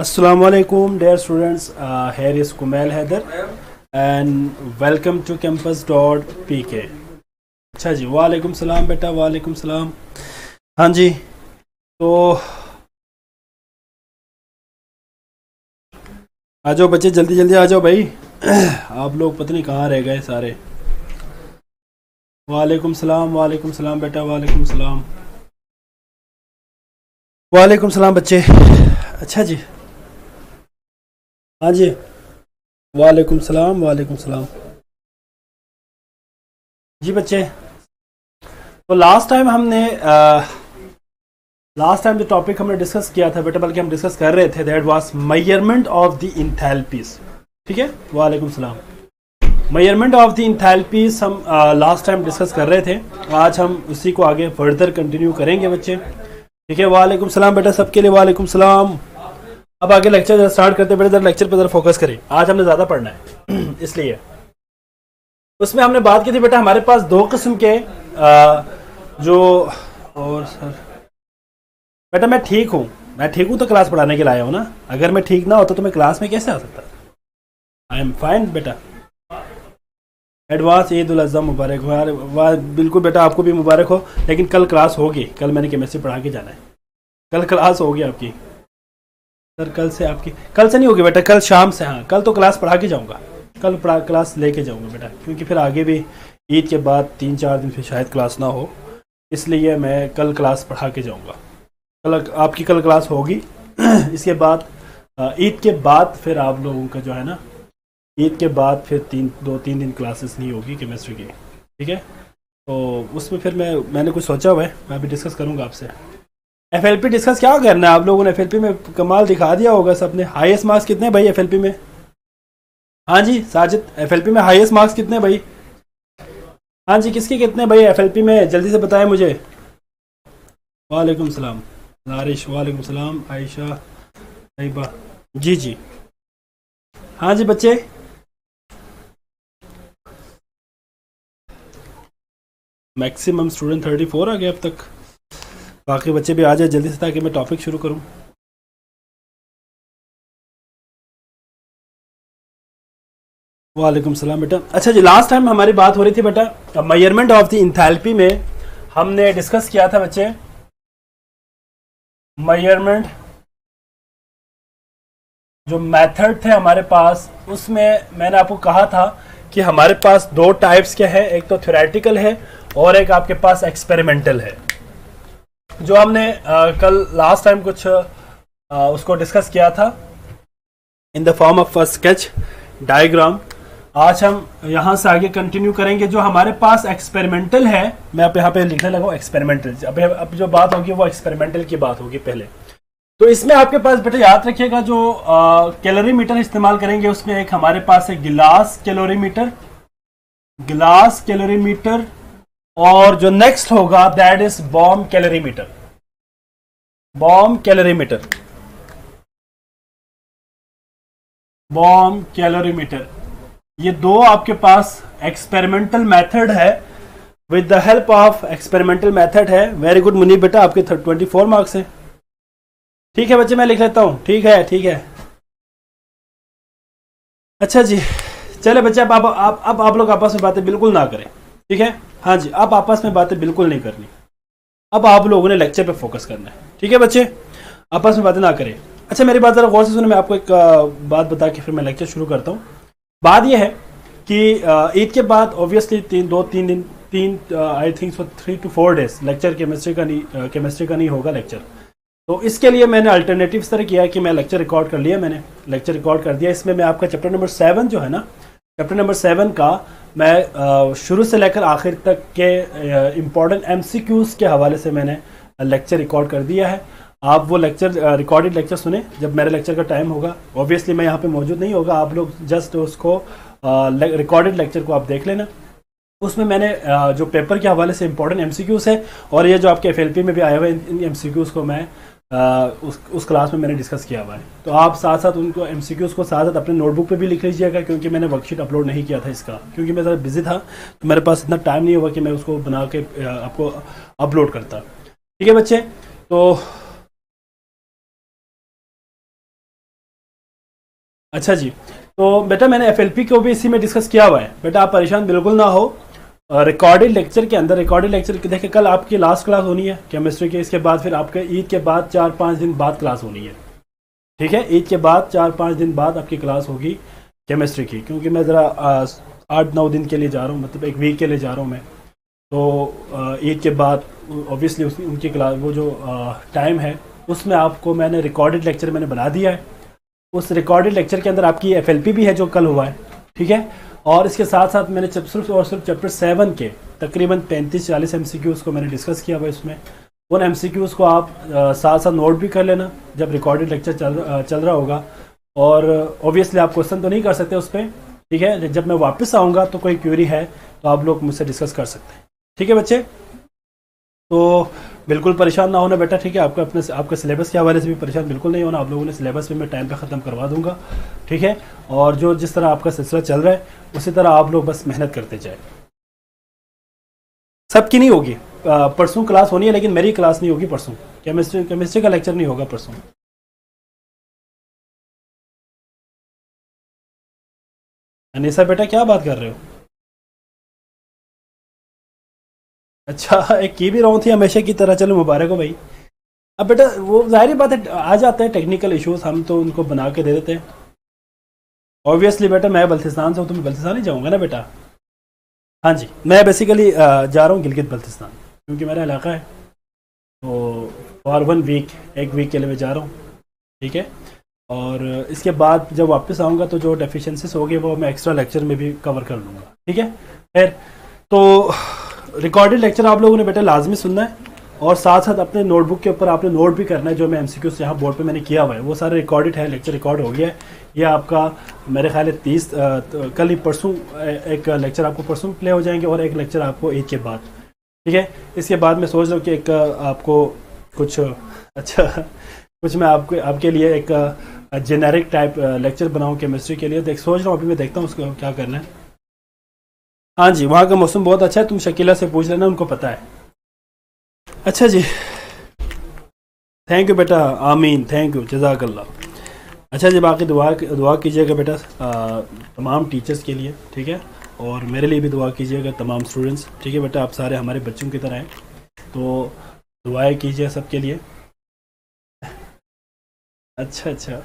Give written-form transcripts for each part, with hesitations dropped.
Assalamu alaikum dear students, here is Kumail Haider and welcome to campus.pk। अच्छा जी, वालेकुम सलाम बेटा, वालेकुम सलाम। हाँ जी, तो आ जाओ बच्चे, जल्दी जल्दी आ जाओ भाई। आप लोग पता नहीं कहाँ रह गए सारे। वालेकुम सलाम बेटा, वालेकुम सलाम, वालेकुम सलाम बच्चे। अच्छा जी, हाँ जी, वालेकुम सलाम जी बच्चे। तो लास्ट टाइम जो टॉपिक हमने डिस्कस किया था बेटा, बल्कि हम डिस्कस कर रहे थे, that was measurement of the enthalpies. ठीक है, वालेकुम सलाम। मेजरमेंट ऑफ द इंथैल्पीज हम लास्ट टाइम डिस्कस कर रहे थे। आज हम उसी को आगे फर्दर कंटिन्यू करेंगे बच्चे। ठीक है, वालेकुम सलाम बेटा सबके लिए, वालेकुम सलाम। अब आगे लेक्चर स्टार्ट करते बेटा, लेक्चर पर जरा फोकस करें। आज हमने ज़्यादा पढ़ना है इसलिए उसमें हमने बात की थी बेटा, हमारे पास दो किस्म के जो और सर बेटा मैं ठीक हूँ तो क्लास पढ़ाने के लिए आया हूँ ना। अगर मैं ठीक ना होता तो मैं क्लास में कैसे आ सकता? आई एम फाइन बेटा। एडवांस ईद उल अज़हा मुबारक हो। वाह बिल्कुल बेटा, आपको भी मुबारक हो। लेकिन कल क्लास होगी, कल मैंने केमिस्ट्री पढ़ा के जाना है। कल क्लास होगी आपकी सर। कल से नहीं होगी बेटा, कल शाम से। हाँ, कल तो क्लास पढ़ा के जाऊँगा, कल क्लास लेके जाऊँगा बेटा, क्योंकि फिर आगे भी ईद के बाद 3-4 दिन फिर शायद क्लास ना हो, इसलिए मैं कल क्लास पढ़ा के जाऊँगा। कल आपकी कल क्लास होगी। इसके बाद ईद के बाद फिर आप लोगों का जो है ना, ईद के बाद फिर 2-3 दिन क्लासेस नहीं होगी केमिस्ट्री की। ठीक है, तो उसमें फिर मैंने कुछ सोचा हुआ है, मैं अभी डिस्कस करूँगा आपसे। एफएलपी डिस्कस क्या करना है आप लोगों ने? एफएलपी में कमाल दिखा दिया होगा सबने। हाईएस्ट मार्क्स कितने भाई एफएलपी में? हाँ जी साजिद, एफएलपी में हाईएस्ट मार्क्स कितने भाई? हाँ जी, किसके कितने भाई एफएलपी में? जल्दी से बताएं मुझे। वालेकुम सलाम नारिश, वालेकुम सलाम आयशा, तैयबा। जी जी, हाँ जी बच्चे। मैक्सिमम स्टूडेंट 34 आ गए अब तक। बाकी बच्चे भी आ जाए जल्दी से, ताकि मैं टॉपिक शुरू करूं। वालेकुम सलाम बेटा। अच्छा जी, लास्ट टाइम हमारी बात हो रही थी बेटा मेजरमेंट ऑफ द इंथैल्पी में। हमने डिस्कस किया था बच्चे मेजरमेंट, जो मेथड थे हमारे पास, उसमें मैंने आपको कहा था कि हमारे पास दो टाइप्स के हैं, एक तो थ्योरेटिकल है और एक आपके पास एक्सपेरिमेंटल है। जो हमने कल लास्ट टाइम कुछ उसको डिस्कस किया था in the form of sketch diagram. आज हम यहाँ से आगे कंटिन्यू करेंगे। जो हमारे पास एक्सपेरिमेंटल है, मैं आप यहाँ पे लिखने लगा एक्सपेरिमेंटल। अब जो बात होगी वो एक्सपेरिमेंटल की बात होगी पहले। तो इसमें आपके पास बेटा याद रखिएगा, जो कैलोरीमीटर इस्तेमाल करेंगे, उसमें एक हमारे पास है गिलास कैलोरीमीटर, और जो नेक्स्ट होगा दैट इज बॉम्ब कैलोरीमीटर। ये दो आपके पास एक्सपेरिमेंटल मेथड है। With the help of experimental method है। वेरी गुड मुनीब बेटा, आपके 24 मार्क्स है। ठीक है बच्चे, मैं लिख लेता हूँ। ठीक है। अच्छा जी, चले बच्चे, अब आप लोग आपस में बातें बिल्कुल ना करें। ठीक है, हाँ जी, अब आपस में बातें बिल्कुल नहीं करनी। अब आप लोगों ने लेक्चर पे फोकस करना है। ठीक है बच्चे, आपस में बातें ना करें। अच्छा, मेरी बात जरा गौर से सुने। मैं आपको एक बात बता के फिर मैं लेक्चर शुरू करता हूँ। बात यह है कि ईद के बाद obviously 3 I think 3 to 4 days lecture chemistry का नहीं होगा लेक्चर। तो इसके लिए मैंने अल्टरनेटिव इस तरह किया कि मैं लेक्चर रिकॉर्ड कर लिया। मैंने लेक्चर रिकॉर्ड कर दिया। इसमें मैं आपका चैप्टर नंबर 7 जो है ना, चैप्टर नंबर 7 का मैं शुरू से लेकर आखिर तक के इम्पोर्टेंट MCQs के हवाले से मैंने लेक्चर रिकॉर्ड कर दिया है। आप वो लेक्चर रिकॉर्डेड लेक्चर सुने जब मेरे लेक्चर का टाइम होगा। ऑब्वियसली मैं यहाँ पे मौजूद नहीं होगा, आप लोग जस्ट उसको रिकॉर्डेड लेक्चर को आप देख लेना। उसमें मैंने जो पेपर के हवाले से इंपॉर्टेंट MCQs है, और ये जो आपके FLP में भी आए हुए इन MCQs को मैं उस क्लास में मैंने डिस्कस किया हुआ है। तो आप साथ साथ उनको MCQs को साथ साथ अपने नोटबुक पे भी लिख लीजिएगा, क्योंकि मैंने वर्कशीट अपलोड नहीं किया था इसका, क्योंकि मैं ज़रा बिजी था, तो मेरे पास इतना टाइम नहीं हुआ कि मैं उसको बना के आपको अपलोड करता। ठीक है बच्चे, तो अच्छा जी, तो बेटा मैंने एफएलपी को भी इसी में डिस्कस किया हुआ है। बेटा आप परेशान बिल्कुल ना हो। रिकॉर्डेड लेक्चर के अंदर, रिकॉर्डेड लेक्चर देखिए कल आपकी लास्ट क्लास होनी है केमिस्ट्री की, इसके बाद फिर आपके ईद के बाद 4-5 दिन बाद क्लास होनी है। ठीक है, ईद के बाद 4-5 दिन बाद आपकी क्लास होगी केमिस्ट्री की, क्योंकि मैं ज़रा 8-9 दिन के लिए जा रहा हूँ, मतलब एक वीक के लिए जा रहा हूँ मैं। तो ईद के बाद ऑब्वियसली उनकी क्लास वो जो टाइम है उसमें आपको मैंने रिकॉर्डेड लेक्चर मैंने बना दिया है। उस रिकॉर्डेड लेक्चर के अंदर आपकी एफएलपी भी है जो कल हुआ है। ठीक है, और इसके साथ साथ मैंने सिर्फ और सिर्फ चैप्टर 7 के तकरीबन 35-40 एमसीक्यूज़ को मैंने डिस्कस किया हुआ है इसमें। उन एमसीक्यूज़ को आप साथ साथ नोट भी कर लेना जब रिकॉर्डेड लेक्चर चल रहा होगा। और ऑब्वियसली आप क्वेश्चन तो नहीं कर सकते उस पर। ठीक है, जब मैं वापस आऊँगा तो कोई क्वेरी है तो आप लोग मुझसे डिस्कस कर सकते हैं। ठीक है बच्चे, तो बिल्कुल परेशान ना होना बेटा। ठीक है, आपका अपने आपके सिलेबस के हवाले से भी परेशान बिल्कुल नहीं होना। आप लोगों ने सिलेबस भी मैं टाइम पे ख़त्म करवा दूंगा। ठीक है, और जो जिस तरह आपका सिलसिला चल रहा है उसी तरह आप लोग बस मेहनत करते जाए। सबकी नहीं होगी, परसों क्लास होनी है, लेकिन मेरी क्लास नहीं होगी परसों। केमिस्ट्री का लेक्चर नहीं होगा परसों। अनीसा बेटा क्या बात कर रहे हो? अच्छा, एक की भी रहा थी हमेशा की तरह। चलो मुबारक हो भाई। अब बेटा वो जाहिर बात है आ जाते हैं टेक्निकल इश्यूज, हम तो उनको बना के दे देते हैं। ऑब्वियसली बेटा मैं बल्तिस्तान से हूँ तो मैं बल्तिस्तान ही जाऊँगा ना बेटा। हाँ जी, मैं बेसिकली जा रहा हूँ गिलगित बल्तिस्तान, क्योंकि मेरा इलाका है। तो फॉर 1 वीक, एक वीक के लिए मैं जा रहा हूँ। ठीक है, और इसके बाद जब वापस आऊँगा तो जो डेफिशिएंसीज होगी वो मैं एक्स्ट्रा लेक्चर में भी कवर कर लूँगा। ठीक है, खैर तो रिकॉर्डेड लेक्चर आप लोगों ने बेटा लाजमी सुनना है, और साथ साथ अपने नोटबुक के ऊपर आपने नोट भी करना है। जो मैं एमसीक्यूज़ यहाँ बोर्ड पे मैंने किया हुआ है वो सारे रिकॉर्डेड है, लेक्चर रिकॉर्ड हो गया है। ये आपका मेरे ख्याल है 30 कल ही परसों एक लेक्चर आपको परसों प्ले हो जाएंगे और एक लेक्चर आपको ईद के बाद। ठीक है, इसके बाद मैं सोच रहा हूँ कि एक आपको कुछ अच्छा कुछ मैं आपको आपके लिए एक जेनेरिक टाइप लेक्चर बनाऊँ केमिस्ट्री के लिए। सोच रहा हूँ, अभी मैं देखता हूँ उसको क्या करना है। हाँ जी, वहाँ का मौसम बहुत अच्छा है, तुम शकीला से पूछ लेना, उनको पता है। अच्छा जी, थैंक यू बेटा, आमीन, थैंक यू, जज़ाकल्लाह। अच्छा जी, बाकी दुआ कीजिएगा बेटा तमाम टीचर्स के लिए। ठीक है, और मेरे लिए भी दुआ कीजिएगा, तमाम स्टूडेंट्स। ठीक है बेटा, आप सारे हमारे बच्चों की तरह हैं, तो दुआएं कीजिए सबके लिए। अच्छा अच्छा,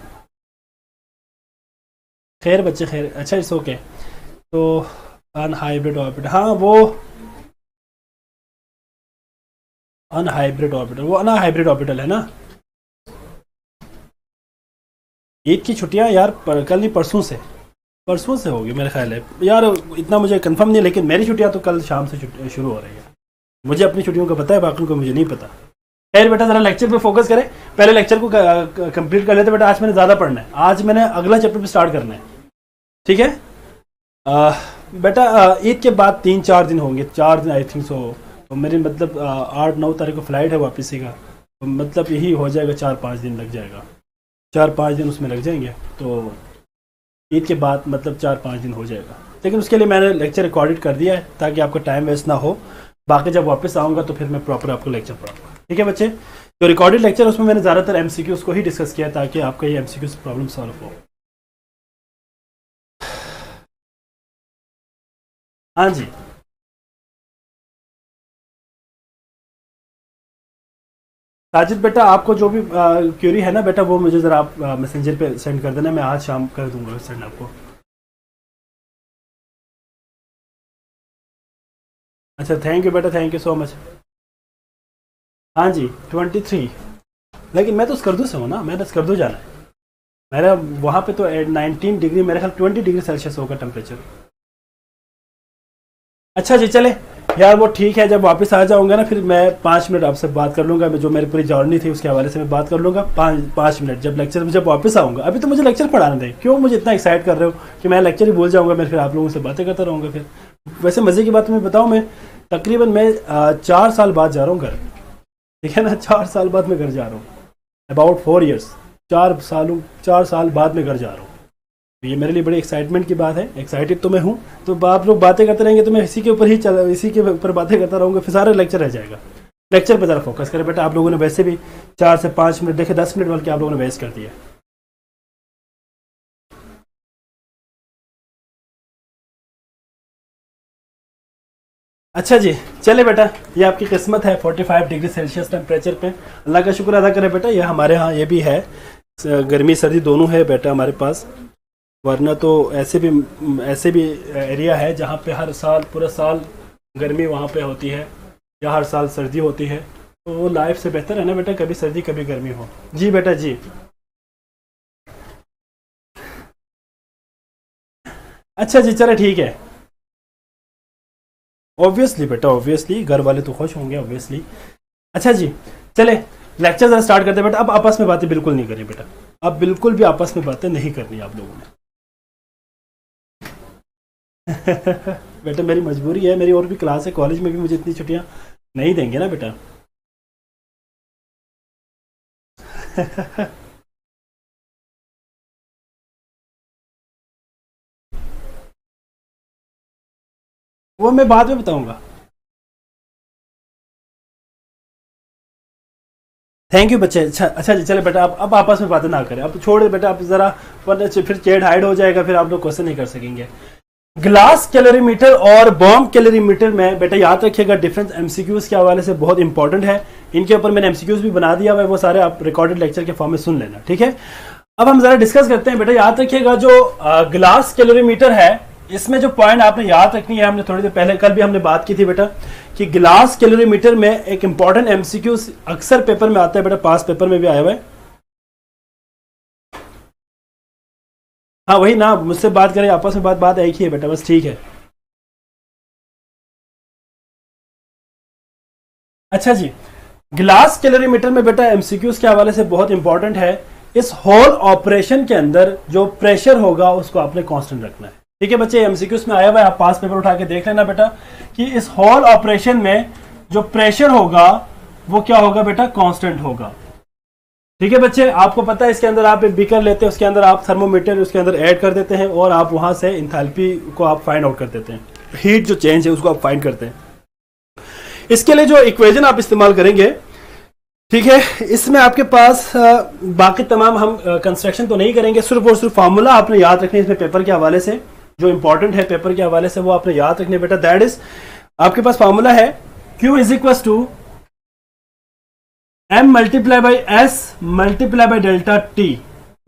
खैर बच्चे खैर, अच्छा इट्स ओके। तो अनहाइब्रिड ऑर्बिटल, हाँ वो अनहाइब्रिड ऑर्बिटल, वो अनहाइब्रिड ऑर्बिटल है ना। ईद की छुट्टियां यार कल नहीं परसों से होगी मेरे ख्याल है यार, इतना मुझे कंफर्म नहीं, लेकिन मेरी छुट्टियां तो कल शाम से शुरू हो रही है। मुझे अपनी छुट्टियों का पता है, बाकी को मुझे नहीं पता। खैर बेटा जरा लेक्चर पे फोकस करें, पहले लेक्चर को कंप्लीट कर लेते बेटा। आज मैंने ज़्यादा पढ़ना है, आज मैंने अगला चैप्टर पे स्टार्ट करना है। ठीक है बेटा, ईद के बाद 3-4 दिन होंगे, 4 दिन आई थिंक सो। तो मेरी मतलब 8-9 तारीख को फ्लाइट है वापसी का, तो मतलब यही हो जाएगा, 4-5 दिन लग जाएगा, 4-5 दिन उसमें लग जाएंगे। तो ईद के बाद मतलब 4-5 दिन हो जाएगा, लेकिन उसके लिए मैंने लेक्चर रिकॉर्डेड कर दिया है ताकि आपका टाइम वेस्ट ना हो। बाकी जब वापस आऊँगा तो फिर मैं प्रॉपर आपको लेक्चर पढ़ाऊँगा। ठीक है बच्चे, जो रिकॉर्डेड लेक्चर उसमें मैंने ज़्यादातर एमसीक्यूज़ को ही डिस्कस किया ताकि आपका ये एमसीक्यूज़ प्रॉब्लम सॉल्व हो। हाँ जी, साजिद बेटा आपको जो भी क्यूरी है ना बेटा, वो मुझे ज़रा आप मैसेंजर पे सेंड कर देना, मैं आज शाम कर दूंगा सेंड आपको। अच्छा थैंक यू बेटा, थैंक यू सो मच। हाँ जी 23, लेकिन मैं तो स्कर्दू से हूँ ना, मैंने स्कर्दू जाना है। मेरा वहाँ पे तो 19 डिग्री, मेरे ख्याल 20 डिग्री सेल्सियस होगा टेम्परेचर। अच्छा जी चले यार, वो ठीक है, जब वापस आ जाऊंगा ना फिर मैं 5 मिनट आपसे बात कर लूंगा, मैं जो मेरी पूरी जर्नी थी उसके हवाले से मैं बात कर लूंगा। 5 मिनट जब लेक्चर में जब वापस आऊंगा। अभी तो मुझे लेक्चर पढ़ाने दें, क्यों मुझे इतना एक्साइट कर रहे हो कि मैं लेक्चर ही भूल जाऊंगा, मैं फिर आप लोगों से बातें करता रहूँगा फिर। वैसे मज़े की बात मैं बताऊँ, मैं तकरीबन मैं 4 साल बाद जा रहा हूँ घर। ठीक है ना, 4 साल बाद मैं घर जा रहा हूँ, अबाउट 4 ईयर्स, 4 साल बाद मैं घर जा रहा हूँ। तो ये मेरे लिए बड़ी एक्साइटमेंट की बात है, एक्साइटेड तो मैं हूँ। तो आप लोग बातें करते रहेंगे तो मैं इसी के ऊपर ही इसी के ऊपर बातें करता रहूँगा, फिर सारा लेक्चर रह जाएगा। लेक्चर पर ज़रा फोकस करें बेटा, आप लोगों ने वैसे भी 4 से 5 मिनट देखे, 10 मिनट बल्कि आप लोगों ने वेस्ट कर दिया। अच्छा जी, चले बेटा, ये आपकी किस्मत है 45 डिग्री सेल्सियस टेम्परेचर पे। अल्लाह का शुक्र अदा करें बेटा, ये हमारे यहाँ ये भी है, गर्मी सर्दी दोनों है बेटा हमारे पास। वरना तो ऐसे भी एरिया है जहाँ पे हर साल पूरा साल गर्मी वहाँ पे होती है या हर साल सर्दी होती है, तो वो लाइफ से बेहतर है ना बेटा, कभी सर्दी कभी गर्मी हो। जी बेटा जी। अच्छा जी, चलो ठीक है। ऑब्वियसली बेटा, ऑब्वियसली घर वाले तो खुश होंगे ऑब्वियसली। अच्छा जी, चले लेक्चर जरा स्टार्ट करते हैं बेटा। अब आपस में बातें बिल्कुल नहीं करनी बेटा, अब बिल्कुल भी आपस में बातें नहीं करनी आप लोगों ने। बेटा मेरी मजबूरी है, मेरी और भी क्लास है कॉलेज में भी, मुझे इतनी छुट्टियां नहीं देंगे ना बेटा। वो मैं बाद में बताऊंगा। थैंक यू बच्चे। अच्छा जी, चले बेटा, अब आपस में बातें ना करें, अब छोड़ दे बेटा, आप जरा, वरना फिर चेड हाइड हो जाएगा, फिर आप लोग क्वेश्चन नहीं कर सकेंगे। ग्लास कैलोरीमीटर और बॉम्ब कैलोरीमीटर में बेटा याद रखिएगा डिफरेंस एमसीक्यूज के हवाले से बहुत इंपॉर्टेंट है। इनके ऊपर मैंने एमसीक्यूज भी बना दिया हुआ है, वो सारे आप रिकॉर्डेड लेक्चर के फॉर्म में सुन लेना, ठीक है। अब हम जरा डिस्कस करते हैं बेटा। याद रखिएगा जो ग्लास कैलोरीमीटर है, इसमें जो पॉइंट आपने याद रखनी है, हमने थोड़ी देर पहले कल भी हमने बात की थी बेटा, कि ग्लास कैलोरीमीटर में एक इंपॉर्टेंट एमसीक्यू अक्सर पेपर में आता है बेटा, पास पेपर में भी आया हुआ है। हाँ वही ना, मुझसे बात करें, आपस में बात एक ही है बेटा, बस ठीक है। अच्छा जी, ग्लास कैलोरीमीटर में बेटा एमसीक्यूज के हवाले से बहुत इंपॉर्टेंट है, इस होल ऑपरेशन के अंदर जो प्रेशर होगा उसको आपने कांस्टेंट रखना है, ठीक है बच्चे। एमसीक्यूज में आया हुआ है, आप पास पेपर उठा के देख लेना बेटा, कि इस होल ऑपरेशन में जो प्रेशर होगा वो क्या होगा बेटा, कांस्टेंट होगा, ठीक है बच्चे। आपको पता है इसके अंदर आप एक बीकर लेते हैं, उसके अंदर आप थर्मोमीटर उसके अंदर ऐड कर देते हैं और आप वहां से इंथैल्पी को आप फाइंड आउट कर देते हैं, हीट जो चेंज है उसको आप फाइंड करते हैं। इसके लिए जो इक्वेशन आप इस्तेमाल करेंगे, ठीक है, इसमें आपके पास बाकी तमाम हम कंस्ट्रक्शन तो नहीं करेंगे, सिर्फ और सिर्फ फार्मूला आपने याद रखने इसमें पेपर के हवाले से, जो इंपॉर्टेंट है पेपर के हवाले से वो आपने याद रखने बेटा। दैट इज आपके पास फार्मूला है Q is equal to M multiply by S multiply by delta T।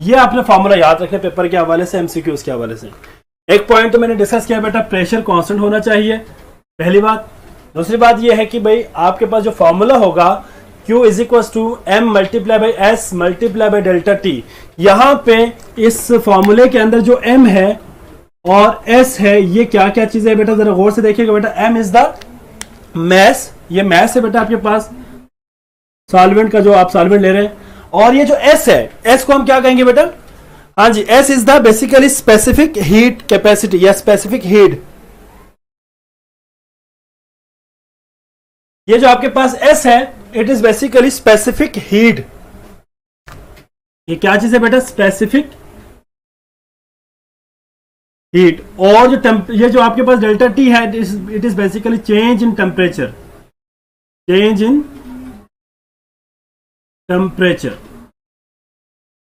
ये आपने फार्मूला याद रखने पेपर के हवाले से, एमसीक्यूज के हवाले से। एक पॉइंट तो मैंने डिस्कस किया बेटा, प्रेशर कांस्टेंट होना चाहिए, पहली बात। दूसरी बात ये है कि भाई आपके पास जो फार्मूला होगा Q is equal to M multiply by S multiply by delta T। यहां पे इस फॉर्मूले के अंदर जो M है और S है, ये क्या क्या चीज है बेटा, जरा गौर से देखिएगा बेटा। M इज द मैस, ये मैस है बेटा आपके पास सॉल्वेंट का, जो आप सॉल्वेंट ले रहे हैं। और ये जो S है, S को हम क्या कहेंगे बेटा, हाँ जी, S is the basically specific heat capacity या स्पेसिफिक हीट। ये जो आपके पास S है, it is basically specific heat. ये क्या चीज है बेटा, स्पेसिफिक हीट। और जो ये जो आपके पास डेल्टा T है, it is basically change in temperature, change in temperature,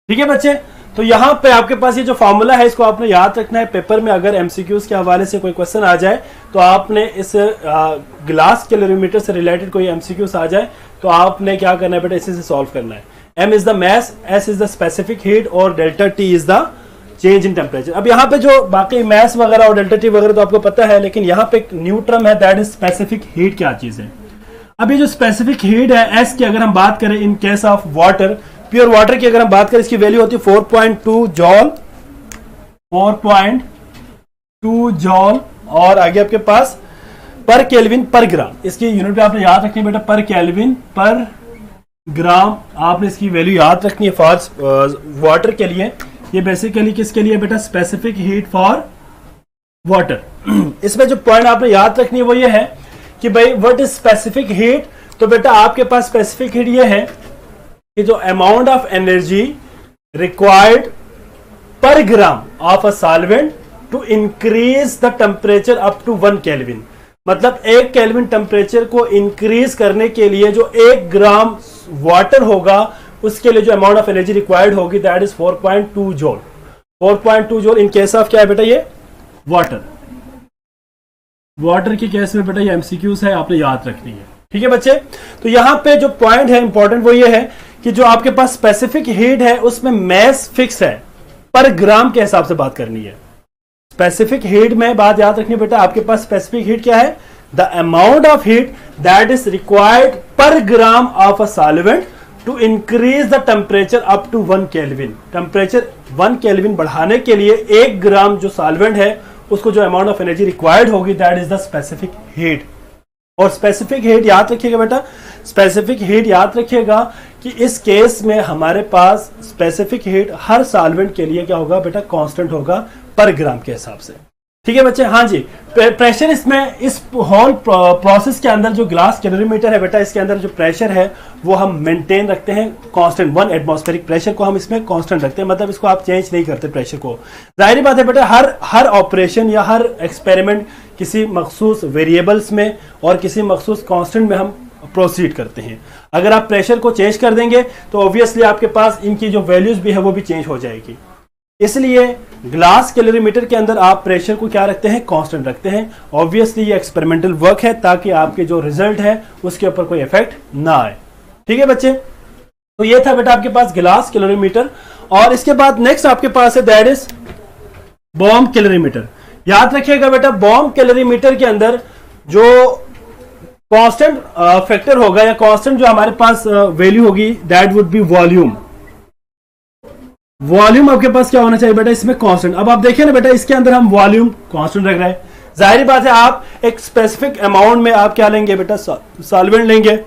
ठीक है बच्चे। तो यहां पे आपके पास ये जो फॉर्मूला है इसको आपने याद रखना है। पेपर में अगर एमसीक्यूज के हवाले से कोई क्वेश्चन आ जाए तो आपने इस ग्लास कैलोरीमीटर से रिलेटेड कोई एमसीक्यूज आ जाए तो आपने क्या करना है बेटा, इसी से सॉल्व करना है। M is the mass, S is the specific heat और delta T is the change in temperature. अब यहाँ पे जो बाकी मैस वगैरह और डेल्टा T वगैरह तो आपको पता है, लेकिन यहाँ पे एक न्यू टर्म है, दैट इज स्पेसिफिक हीट। क्या चीज है, अब ये जो स्पेसिफिक हीट है S की अगर हम बात करें in case of water, pure water की अगर हम बात करें, इसकी वैल्यू होती है 4.2 जॉल, 4.2 जॉल। और आगे आपके पास पर केल्विन पर ग्राम, इसकी यूनिट आपने याद रखनी है बेटा, पर केल्विन पर ग्राम आपने इसकी वैल्यू याद रखनी है फॉर वाटर के लिए। ये बेसिकली किसके लिए बेटा, स्पेसिफिक हीट फॉर वाटर। इसमें जो पॉइंट आपने याद रखनी है वो ये है कि भाई व्हाट इज स्पेसिफिक हीट। तो बेटा आपके पास स्पेसिफिक हीट ये है कि जो amount of energy required per gram of a solvent to increase the temperature up to 1 kelvin. मतलब 1 केल्विन टेम्परेचर को इंक्रीज करने के लिए जो 1 ग्राम वाटर होगा उसके लिए जो अमाउंट ऑफ एनर्जी रिक्वायर्ड होगी, that is 4.2 joule. 4.2 joule in case of क्या है बेटा, ये वाटर। वाटर के केस में बेटा ये एमसीक्यूज है, आपने याद रखनी है। ठीक है बच्चे, तो यहाँ पे जो पॉइंट है इंपॉर्टेंट वो ये है कि जो आपके पास स्पेसिफिक हीट है उसमें मैस फिक्स है, पर ग्राम के हिसाब से बात करनी है। स्पेसिफिक हीट में बात याद रखनी बेटा, आपके पास स्पेसिफिक हीट क्या है, the amount of heat that is required per gram of a solvent to increase the temperature up to 1 kelvin. Temperature 1 kelvin बढ़ाने के लिए 1 ग्राम जो सॉल्वेंट है उसको जो अमाउंट ऑफ एनर्जी रिक्वायर्ड होगी that is the specific heat. और specific heat याद रखिएगा बेटा, स्पेसिफिक हीट याद रखिएगा कि इस केस में हमारे पास स्पेसिफिक हीट हर सॉल्वेंट के लिए क्या होगा बेटा, कांस्टेंट होगा पर ग्राम के हिसाब से। ठीक है बच्चे, हाँ जी। प्रेशर इसमें इस होल प्रोसेस के अंदर जो ग्लास कैलोरीमीटर है बेटा, इसके अंदर जो प्रेशर है वो हम मेंटेन रखते हैं कांस्टेंट, 1 एटमॉस्फेरिक प्रेशर को हम इसमें कांस्टेंट रखते हैं, मतलब इसको आप चेंज नहीं करते प्रेशर को। जाहिर बात है बेटा, हर ऑपरेशन या हर एक्सपेरिमेंट किसी मखसूस वेरिएबल्स में और किसी मखसूस कांस्टेंट में हम प्रोसीड करते हैं। अगर आप प्रेशर को चेंज कर देंगे तो ऑब्वियसली आपके पास इनकी जो वैल्यूज भी है वो भी चेंज हो जाएगी। इसलिए ग्लास कैलोरीमीटर के अंदर आप प्रेशर को क्या रखते हैं, कांस्टेंट रखते हैं। ऑब्वियसली ये एक्सपेरिमेंटल वर्क है ताकि आपके जो रिजल्ट है उसके ऊपर कोई इफेक्ट ना आए। ठीक है बच्चे, तो ये था बेटा आपके पास ग्लास कैलोरीमीटर। और इसके बाद नेक्स्ट आपके पास है दैट इज बॉम्ब कैलोरीमीटर। याद रखिएगा बेटा, बॉम्ब कैलोरीमीटर के अंदर जो कांस्टेंट फैक्टर होगा या कांस्टेंट जो हमारे पास वैल्यू होगी that would B volume. Volume आपके पास क्या होना चाहिए बेटा, इसमें कांस्टेंट। अब आप देखिए ना बेटा, इसके अंदर हम वॉल्यूम कांस्टेंट रख रहे हैं। जाहिर बात है आप एक स्पेसिफिक अमाउंट में आप क्या लेंगे बेटा, सॉल्वेंट लेंगे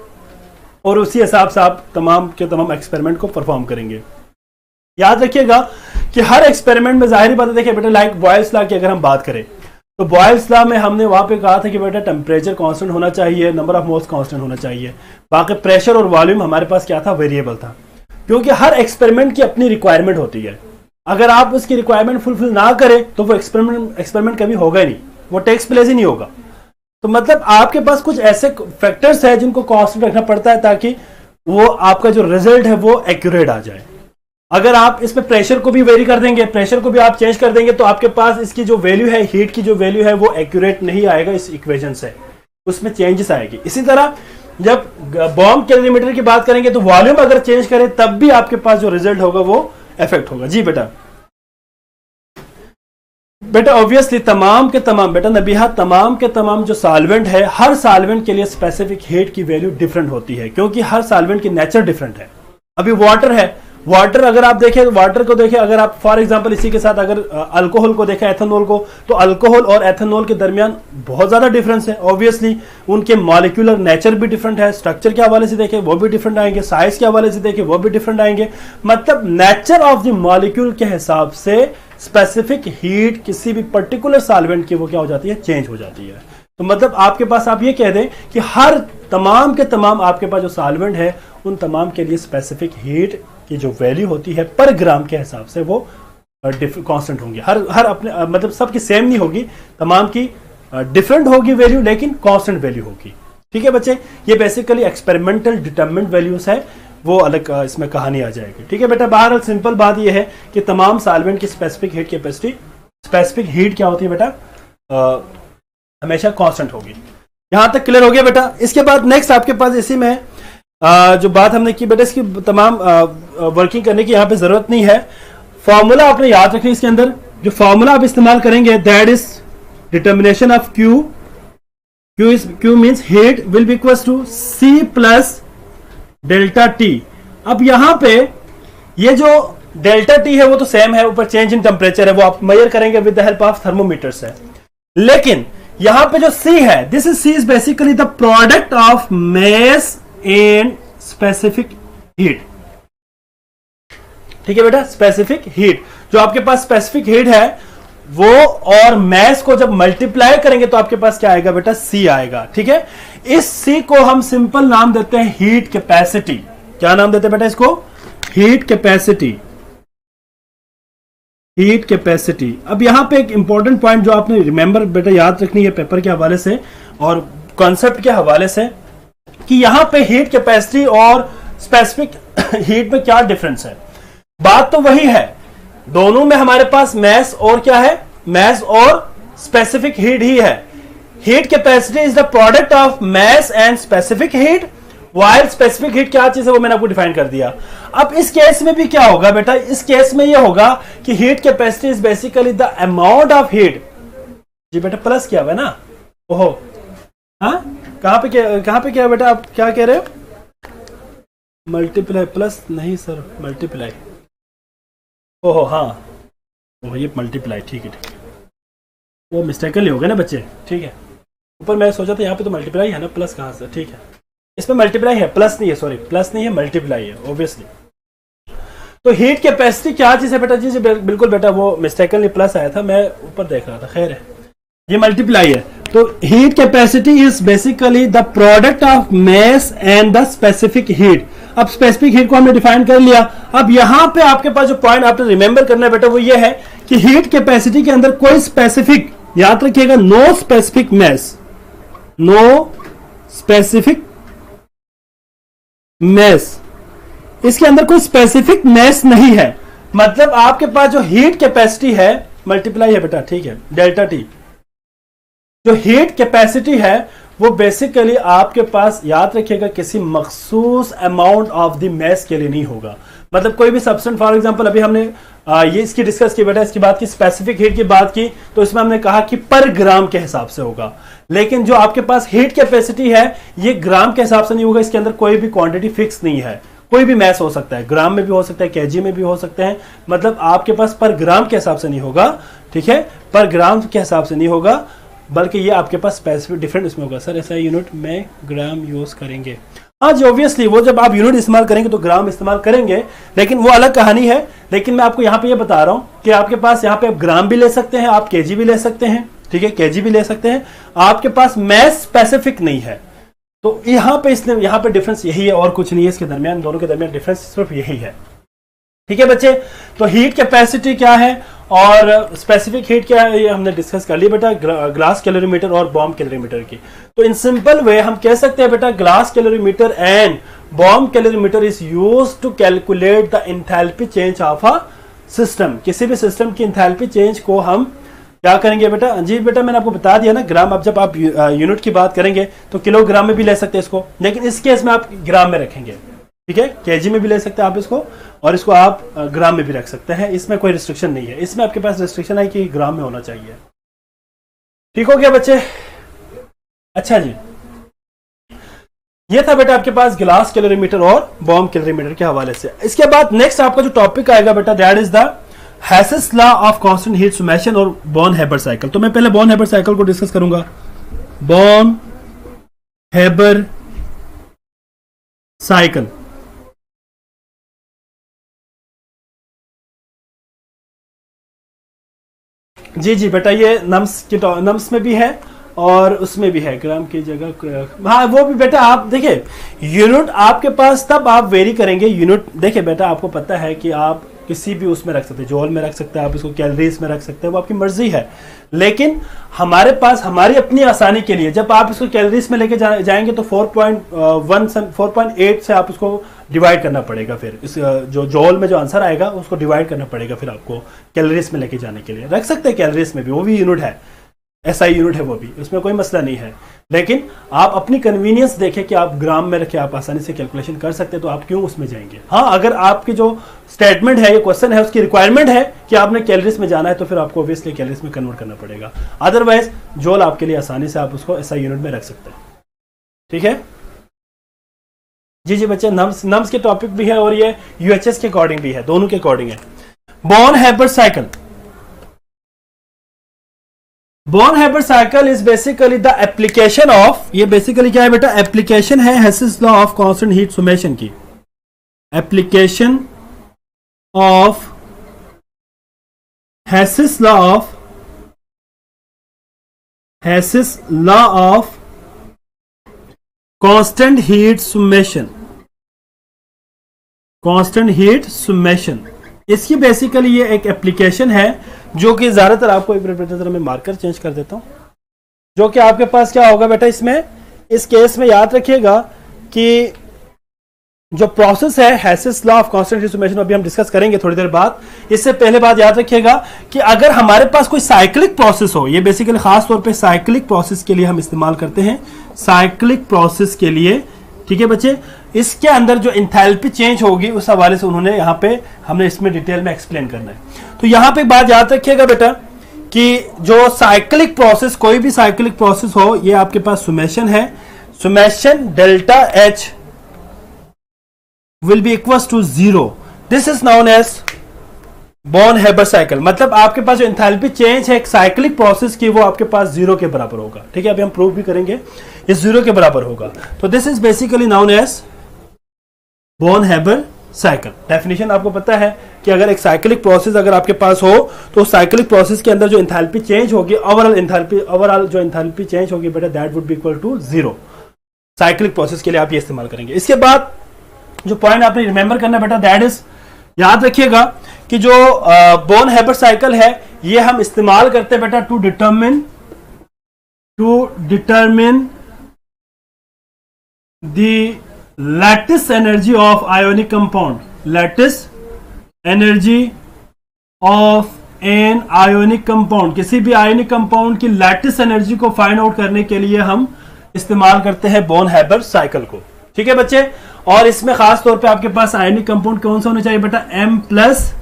और उसी हिसाब से आप तमाम के तमाम एक्सपेरिमेंट को परफॉर्म करेंगे। याद रखिएगा कि हर एक्सपेरिमेंट में जाहिर बात है, देखिए बेटा लाइक बॉयल्स लॉ की अगर हम बात करें तो बॉयल्स लॉ में हमने वहां पे कहा था कि बेटा टेम्परेचर कांस्टेंट होना चाहिए, नंबर ऑफ मोल्स कांस्टेंट होना चाहिए, बाकी प्रेशर और वॉल्यूम हमारे पास क्या था, वेरिएबल था। क्योंकि हर एक्सपेरिमेंट की अपनी रिक्वायरमेंट होती है, अगर आप उसकी रिक्वायरमेंट फुलफिल ना करें तो वो एक्सपेरिमेंट कभी होगा ही नहीं, वो टेक्स प्लेस ही नहीं होगा। तो मतलब आपके पास कुछ ऐसे फैक्टर्स है जिनको कांस्टेंट रखना पड़ता है ताकि वो आपका जो रिजल्ट है वो एक्यूरेट आ जाए। अगर आप इसमें प्रेशर को भी वेरी कर देंगे, प्रेशर को भी आप चेंज कर देंगे तो आपके पास इसकी जो वैल्यू है, हीट की जो वैल्यू है वो एक्यूरेट नहीं आएगा इस इक्वेशन से, उसमें चेंजेस आएगी। इसी तरह जब बॉम्ब कैलोरीमीटर की बात करेंगे तो वॉल्यूम अगर चेंज करें तब भी आपके पास जो रिजल्ट होगा वो इफेक्ट होगा। जी बेटा, बेटा ऑब्वियसली तमाम के तमाम बेटा नबीहा, तमाम के तमाम जो सॉल्वेंट है, हर सॉल्वेंट के लिए स्पेसिफिक हीट की वैल्यू डिफरेंट होती है क्योंकि हर सॉल्वेंट की नेचर डिफरेंट है। अभी वाटर है, वाटर अगर आप देखें, वाटर को देखें, अगर आप फॉर एग्जांपल इसी के साथ अगर अल्कोहल को देखें, एथेनॉल को, तो अल्कोहल और एथेनॉल के दरमियान बहुत ज्यादा डिफरेंस है। ऑब्वियसली उनके मॉलिक्यूलर नेचर भी डिफरेंट है, स्ट्रक्चर के हवाले से देखें वो भी डिफरेंट आएंगे, साइज के हवाले से देखें वो भी डिफरेंट आएंगे। मतलब नेचर ऑफ द मॉलिक्यूल के हिसाब से स्पेसिफिक हीट किसी भी पर्टिकुलर सॉल्वेंट की वो क्या हो जाती है, चेंज हो जाती है। तो मतलब आपके पास आप ये कह दें कि हर तमाम के तमाम आपके पास जो सॉल्वेंट है उन तमाम के लिए स्पेसिफिक हीट की जो वैल्यू होती है पर ग्राम के हिसाब से वो कांस्टेंट होंगी। हर अपने मतलब सबकी सेम नहीं होगी, तमाम की डिफरेंट होगी वैल्यू, लेकिन कांस्टेंट वैल्यू होगी। ठीक है बच्चे, ये बेसिकली एक्सपेरिमेंटल डिटरमिनेंट वैल्यूज है, वो अलग इसमें कहानी आ जाएगी। ठीक है बेटा, बहरहाल सिंपल बात ये है कि तमाम सॉल्वेंट की specific heat capacity, specific heat क्या होती है बेटा, हमेशा कांस्टेंट होगी। यहां तक क्लियर हो गया बेटा। इसके बाद नेक्स्ट आपके पास इसी में जो बात हमने की बेटा, इसकी तमाम वर्किंग करने की यहाँ पे जरूरत नहीं है। फॉर्मूला आपने याद रखना, इसके अंदर जो फॉर्मूला आप इस्तेमाल करेंगे that is determination of Q. Q means heat will be equal to C plus delta T. अब यहां पे ये जो डेल्टा टी है वो तो सेम है, ऊपर चेंज इन टेम्परेचर है, वो आप मेजर करेंगे with the help of thermometer से। लेकिन यहां पे जो C है, this is C is basically the product of mass and specific heat. ठीक है बेटा, स्पेसिफिक हीट, जो आपके पास स्पेसिफिक हीट है वो और मैस को जब मल्टीप्लाई करेंगे तो आपके पास क्या आएगा बेटा, C आएगा। ठीक है, इस C को हम सिंपल नाम देते हैं हीट कैपेसिटी। क्या नाम देते हैं बेटा इसको, हीट कैपेसिटी। Heat capacity. अब यहां पे एक इंपॉर्टेंट पॉइंट जो आपने रिमेंबर बेटा याद रखनी है पेपर के हवाले से और कॉन्सेप्ट के हवाले से, कि यहां पे हीट कैपेसिटी और स्पेसिफिक हीट में क्या डिफरेंस है। बात तो वही है, दोनों में हमारे पास मैस और क्या है, मैस और स्पेसिफिक हीट ही है। Heat capacity is the product of mass and specific heat, while specific heat क्या चीज है वो मैंने आपको डिफाइन कर दिया। अब इस केस में भी क्या होगा बेटा, इस केस में ये होगा कि heat capacity is basically the amount of heat. जी बेटा प्लस क्या हुआ ना, ओहो हाँ कहां पे क्या बेटा, आप क्या कह रहे हो, मल्टीप्लाई, प्लस नहीं सर मल्टीप्लाई, ओहो हाँ ओह ये मल्टीप्लाई, ठीक है वो मिस्टेकली हो गया ना बच्चे, ठीक है ऊपर मैं सोचा था यहाँ पे तो मल्टीप्लाई है ना, प्लस कहाँ से, ठीक है इसमें मल्टीप्लाई है, प्लस नहीं है, सॉरी प्लस नहीं है मल्टीप्लाई है ऑब्वियसली। तो हीट कैपेसिटी क्या चीज है बेटा, जी बिल्कुल बेटा वो मिस्टेकली प्लस आया था, मैं ऊपर देख रहा था, खैर है ये मल्टीप्लाई है। तो heat capacity is basically the product of mass and the specific heat. अब स्पेसिफिक हीट को हमने डिफाइन कर लिया। अब यहां पे आपके पास जो पॉइंट आपने रिमेंबर करना है बेटा वो ये है कि हीट कैपेसिटी के अंदर कोई स्पेसिफिक, याद रखिएगा नो स्पेसिफिक मास, नो स्पेसिफिक मास, इसके अंदर कोई स्पेसिफिक मास नहीं है। मतलब आपके पास जो हीट कैपेसिटी है मल्टीप्लाई है बेटा, ठीक है डेल्टा टी, जो हीट कैपेसिटी है वो बेसिकली आपके पास याद रखिएगा किसी मखसूस अमाउंट ऑफ द मास के लिए नहीं होगा। मतलब कोई भी सब्सटेंस, फॉर एग्जांपल अभी हमने ये इसकी डिस्कस की बेटा, इसकी बात की स्पेसिफिक हीट की बात की, तो इसमें हमने कहा कि पर ग्राम के हिसाब से होगा। लेकिन जो आपके पास हीट कैपेसिटी है ये ग्राम के हिसाब से नहीं होगा, इसके अंदर कोई भी क्वांटिटी फिक्स नहीं है, कोई भी मैस हो सकता है, ग्राम में भी हो सकता है, केजी में भी हो सकते हैं। मतलब आपके पास पर ग्राम के हिसाब से नहीं होगा, ठीक है पर ग्राम के हिसाब से नहीं होगा, बल्कि ये आपके पास स्पेसिफिक डिफरेंट इसमें होगा। सर ऐसा यूनिट में ग्राम यूज करेंगे, हाँ जी ऑब्वियसली वो जब आप यूनिट इस्तेमाल करेंगे तो ग्राम इस्तेमाल करेंगे, लेकिन वो अलग कहानी है। लेकिन मैं आपको यहाँ पे ये बता रहा हूँ कि आपके पास यहाँ पे आप ग्राम भी ले सकते हैं, आप केजी भी ले सकते हैं, ठीक है केजी भी ले सकते हैं, आपके पास मैस स्पेसिफिक नहीं है। तो यहाँ पे इसने यहाँ पे डिफरेंस यही है और कुछ नहीं है, इसके दरमियान दोनों के दरमियान डिफरेंस सिर्फ यही है, ठीक है बच्चे। तो हीट कैपेसिटी क्या है और स्पेसिफिक हीट क्या है ये हमने डिस्कस कर लिया बेटा, ग्लास कैलोरीमीटर और बॉम्ब कैलोरीमीटर की। तो इन सिंपल वे हम कह सकते हैं बेटा glass calorimeter and bomb calorimeter is used to calculate the enthalpy change of a system. किसी भी सिस्टम की एंथैल्पी चेंज को हम क्या करेंगे बेटा, जी बेटा मैंने आपको बता दिया ना ग्राम। अब जब आप यूनिट की बात करेंगे तो किलोग्राम में भी ले सकते हैं इसको, लेकिन इस केस में आप ग्राम में रखेंगे, ठीक है केजी में भी ले सकते हैं आप इसको, और इसको आप ग्राम में भी रख सकते हैं, इसमें कोई रिस्ट्रिक्शन नहीं है। इसमें आपके पास रिस्ट्रिक्शन है कि ग्राम में होना चाहिए, ठीक हो गया बच्चे। अच्छा जी ये था बेटा आपके पास ग्लास कैलोरीमीटर और बॉम्ब कैलोरीमीटर के हवाले से। इसके बाद नेक्स्ट आपका जो टॉपिक आएगा बेटा that is the Hess's law of constant heat summation और बॉर्न हेबर साइकिल। तो मैं पहले बॉर्न हेबर साइकिल को डिस्कस करूंगा। बॉर्न हेबर साइकिल, जी जी बेटा ये नम्स में भी है और उसमें भी है, ग्राम की जगह हाँ वो भी बेटा। आप देखिए यूनिट आपके पास तब आप वेरी करेंगे यूनिट। देखिए बेटा आपको पता है कि आप किसी भी उसमें रख सकते हैं, जॉल में रख सकते हैं, आप इसको कैलोरीज में रख सकते हैं, वो आपकी मर्जी है। लेकिन हमारे पास हमारी अपनी आसानी के लिए जब आप इसको कैलोरीज में लेके जाएंगे तो 4.8 से आप उसको डिवाइड करना पड़ेगा। फिर इस जो जॉल में जो आंसर आएगा उसको डिवाइड करना पड़ेगा फिर आपको कैलोरीज में लेके जाने के लिए। रख सकते हैं कैलोरीज में भी, वो भी यूनिट है, एसआई यूनिट है वो भी, उसमें कोई मसला नहीं है। लेकिन आप अपनी कन्वीनियंस देखें कि आप ग्राम में रखे आप आसानी से कैलकुलेशन कर सकते हैं, तो आप क्यों उसमें जाएंगे। हाँ अगर आपकी जो स्टेटमेंट है ये क्वेश्चन है उसकी रिक्वायरमेंट है कि आपने कैलोरीज में जाना है तो फिर आपको ऑब्वियसली कैलोरीज में कन्वर्ट करना पड़ेगा। अदरवाइज जॉल आपके लिए आसानी से आप उसको एसआई यूनिट में रख सकते हैं, ठीक है जी जी बच्चे। नम्स के टॉपिक भी है और ये यूएचएस के अकॉर्डिंग भी है, दोनों के अकॉर्डिंग है। Born Haber cycle, Born Haber cycle is basically the application of, ये बेसिकली क्या है बेटा एप्लीकेशन है Hess's law of constant heat summation की। Application of Hess's law of constant heat summation, constant heat summation. इसकी basically ये एक application है जो कि ज्यादातर आपको एक मिनट में मार्कर चेंज कर देता हूं, जो कि आपके पास क्या होगा बेटा इसमें, इस केस में याद रखिएगा कि जो प्रोसेस है Hess's law of constant transformation, अभी हम डिस्कस करेंगे थोड़ी देर बाद। इससे पहले बात याद रखिएगा कि अगर हमारे पास कोई साइक्लिक प्रोसेस हो, ये बेसिकली खास तौर पे साइक्लिक प्रोसेस के लिए हम इस्तेमाल करते हैं, साइक्लिक प्रोसेस के लिए, ठीक है बच्चे। इसके अंदर जो इंथैल्पी चेंज होगी उस हवाले से उन्होंने यहाँ पे हमने इसमें डिटेल में एक्सप्लेन करना है। तो यहाँ पे बात याद रखिएगा बेटा कि जो साइक्लिक प्रोसेस, कोई भी साइक्लिक प्रोसेस हो, ये आपके पास सुमेशन है, summation delta H will be equals to 0. This is known as born-Haber cycle. मतलब आपके पास जो एंथैल्पी चेंज है एक साइक्लिक प्रोसेस की, वो आपके पास 0 के बराबर होगा, ठीक है। अभी हम प्रूव भी करेंगे, ये 0 के बराबर होगा। तो this is basically known as Born Haber cycle. Definition आपको पता है कि अगर एक साइक्लिक प्रोसेस अगर आपके पास हो तो साइक्लिक प्रोसेस के अंदर जो एंथैल्पी चेंज होगी, ओवरऑल जो एंथैल्पी चेंज होगी बेटा, that would be equal to 0। Cyclic process के लिए आप ये इस्तेमाल करेंगे। इसके बाद जो पॉइंट आपने रिमेंबर करना बेटा, दैट इज, याद रखिएगा कि जो बॉर्न-हेबर साइकिल है ये हम इस्तेमाल करते हैं बेटा to determine the lattice energy of ionic compound, lattice energy of an ionic compound. किसी भी आयोनिक कंपाउंड की लैटिस एनर्जी को फाइंड आउट करने के लिए हम इस्तेमाल करते हैं बॉर्न-हेबर साइकिल को, ठीक है बच्चे। और इसमें खास तौर पे आपके पास आयनिक कंपाउंड कौन सा होना चाहिए बेटा, M प्लस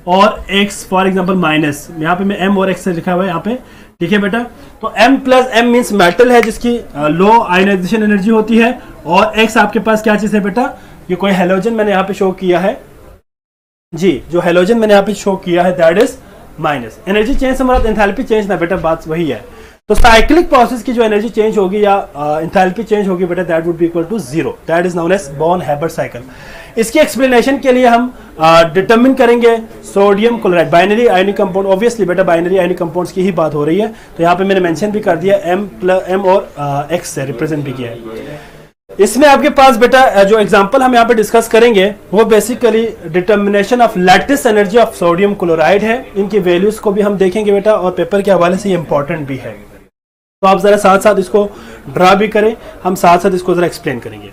और X, फॉर एग्जांपल माइनस, यहाँ पे मैं M और X से लिखा हुआ है यहाँ पे, ठीक है बेटा। तो M plus M means metal है जिसकी लो आयनाइजेशन एनर्जी होती है, और X आपके पास क्या चीज है बेटा, ये कोई हेलोजन मैंने यहाँ पे शो किया है जी, जो हेलोजन मैंने यहाँ पे शो किया है that is minus. Energy change से मतलब एंथैल्पी चेंज ना बेटा, बात वही है। तो साइक्लिक प्रोसेस की जो एनर्जी चेंज होगी या एंथैल्पी चेंज होगी बेटा, that would be equal to 0, that is known as Born Haber cycle. इसकी एक्सप्लेनेशन के लिए हम डिटरमिन करेंगे sodium chloride, binary ionic compound. Obviously बेटा बाइनरी आयनिक कंपाउंड्स की ही बात हो रही है, तो यहाँ पे मैंने मेंशन भी कर दिया, M और X से रिप्रेजेंट भी किया है। इसमें आपके पास बेटा जो एग्जांपल हम यहाँ पे डिस्कस करेंगे वो basically determination of lattice energy of sodium chloride है। इनकी वैल्यूज को भी हम देखेंगे बेटा, और पेपर के हवाले से ये इंपॉर्टेंट भी है। तो आप जरा साथ साथ इसको ड्रा भी करें, हम साथ साथ इसको जरा एक्सप्लेन करेंगे।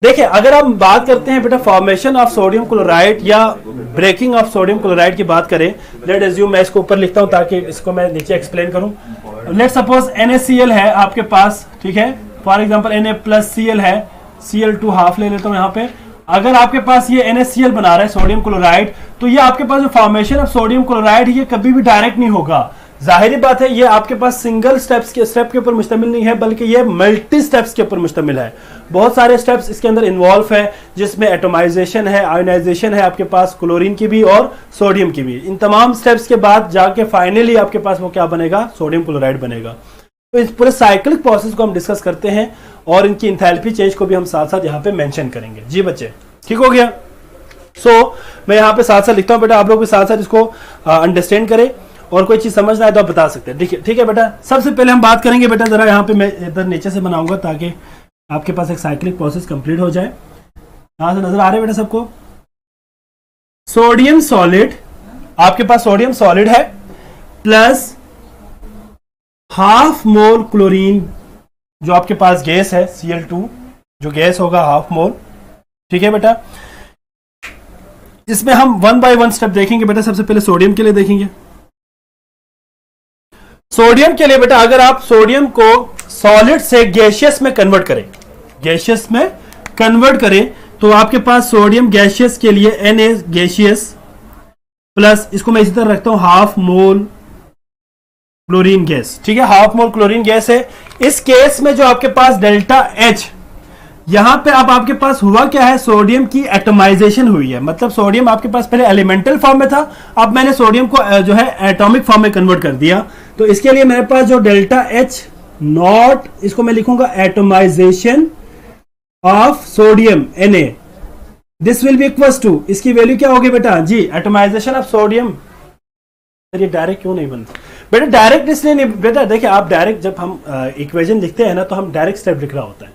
देखिए, अगर हम बात करते हैं बेटा फॉर्मेशन ऑफ सोडियम क्लोराइड या ब्रेकिंग ऑफ सोडियम क्लोराइड की बात करें, लेट अज्यूम, मैं इसको ऊपर लिखता हूं ताकि इसको मैं नीचे एक्सप्लेन करूं। लेट सपोज NaCl है आपके पास, ठीक है, for example Na plus Cl है, Cl2 हाफ ले लेता हूं यहाँ पे। अगर आपके पास ये NaCl बना रहा है सोडियम क्लोराइड, तो ये आपके पास जो फॉर्मेशन ऑफ सोडियम क्लोराइड ये कभी भी डायरेक्ट नहीं होगा। जाहिर बात है ये आपके पास सिंगल स्टेप के ऊपर मुश्तमिल नहीं है, बल्कि ये मल्टी स्टेप्स के ऊपर मुश्तमिल है। बहुत सारे स्टेप्स इसके अंदर इन्वॉल्व है, जिसमें एटोमाइजेशन है, आयोनाइजेशन है आपके पास, क्लोरीन की भी और सोडियम की भी। इन तमाम स्टेप्स के बाद जाके फाइनली आपके पास वो क्या बनेगा, सोडियम क्लोराइड बनेगा। तो इस पूरे साइक्लिक प्रोसेस को हम डिस्कस करते हैं और इनकी इंथैल्पी चेंज को भी हम साथ साथ यहाँ पे मेंशन करेंगे। जी बच्चे, ठीक हो गया। मैं यहाँ पे साथ साथ लिखता हूँ बेटा, आप लोग भी साथ साथ इसको अंडरस्टैंड करें, और कोई चीज समझना है तो आप बता सकते हैं, ठीक है बेटा। सबसे पहले हम बात करेंगे बेटा, जरा यहाँ पे मैं इधर नीचे से बनाऊंगा ताकि आपके पास एक साइक्लिक प्रोसेस कंप्लीट हो जाए। यहां से नजर आ रहा है बेटा सबको, सोडियम सॉलिड, आपके पास सोडियम सॉलिड है प्लस हाफ मोल क्लोरीन, जो आपके पास गैस है Cl2, जो गैस होगा हाफ मोल, ठीक है बेटा। इसमें हम 1 बाय 1 स्टेप देखेंगे बेटा। सबसे पहले सोडियम के लिए देखेंगे। सोडियम के लिए बेटा, अगर आप सोडियम को सॉलिड से गैसियस में कन्वर्ट करें, तो आपके पास सोडियम गैसियस के लिए Na गैसियस प्लस, इसको मैं इसी तरह रखता हूं, हाफ मोल क्लोरीन गैस, ठीक है, हाफ मोल क्लोरीन गैस है। इस केस में जो आपके पास डेल्टा H, यहां पे अब आपके पास हुआ क्या है, सोडियम की एटोमाइजेशन हुई है। मतलब सोडियम आपके पास पहले एलिमेंटल फॉर्म में था, अब मैंने सोडियम को जो है एटॉमिक फॉर्म में कन्वर्ट कर दिया। तो इसके लिए मेरे पास जो डेल्टा H नॉट, इसको मैं लिखूंगा atomisation of sodium Na, this will be equals to, इसकी वैल्यू क्या होगी बेटा जी, एटोमाइजेशन ऑफ सोडियम। ये डायरेक्ट क्यों नहीं बनता बेटा, डायरेक्ट इसलिए नहीं बेटा, देखिए आप डायरेक्ट जब हम इक्वेशन लिखते हैं ना, तो हम डायरेक्ट स्टेप लिख रहा होता है।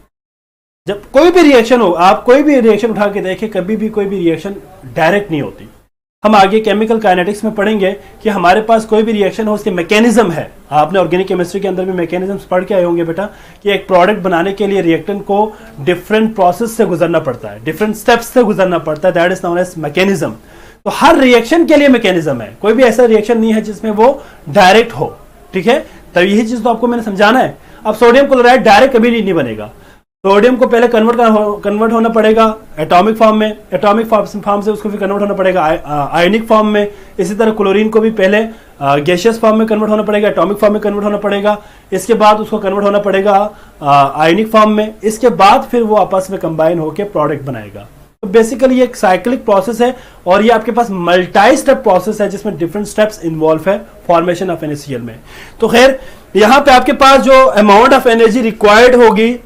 जब कोई भी रिएक्शन हो, आप कोई भी रिएक्शन उठा के देखें, कभी भी कोई भी रिएक्शन डायरेक्ट नहीं होती। हम आगे केमिकल काइनेटिक्स में पढ़ेंगे कि हमारे पास कोई भी रिएक्शन हो उसके मैकेनिज्म है। आपने ऑर्गेनिक केमिस्ट्री के अंदर भी मैकेनिज्म्स पढ़ के आए होंगे बेटा कि एक प्रोडक्ट बनाने के लिए रिएक्टेंट को डिफरेंट प्रोसेस से गुजरना पड़ता है, डिफरेंट स्टेप्स से गुजरना पड़ता है, that is known as mechanism. तो हर रिएक्शन के लिए मैकेनिज्म है, कोई भी ऐसा रिएक्शन नहीं है जिसमें वो डायरेक्ट हो, ठीक है। तो यही चीज तो आपको मैंने समझाना है। अब सोडियम क्लोराइड डायरेक्ट कभी नहीं बनेगा, सोडियम को पहले कन्वर्ट होना पड़ेगा एटॉमिक फॉर्म में, एटॉमिक फॉर्म से उसको फिर कन्वर्ट होना पड़ेगा आयनिक फॉर्म में। इसी तरह क्लोरीन को भी पहले गैसियस फॉर्म में कन्वर्ट होना पड़ेगा, एटॉमिक फॉर्म में कन्वर्ट होना पड़ेगा, इसके बाद उसको कन्वर्ट होना पड़ेगा आयनिक फॉर्म में, इसके बाद फिर वो आपस में कंबाइन होकर प्रोडक्ट बनाएगा। तो बेसिकली ये एक साइक्लिक प्रोसेस है और ये आपके पास मल्टी स्टेप प्रोसेस है जिसमें डिफरेंट स्टेप्स इन्वॉल्व है फॉर्मेशन ऑफ NaCl में। तो खैर यहाँ पे आपके पास जो अमाउंट ऑफ एनर्जी रिक्वायर्ड होगी,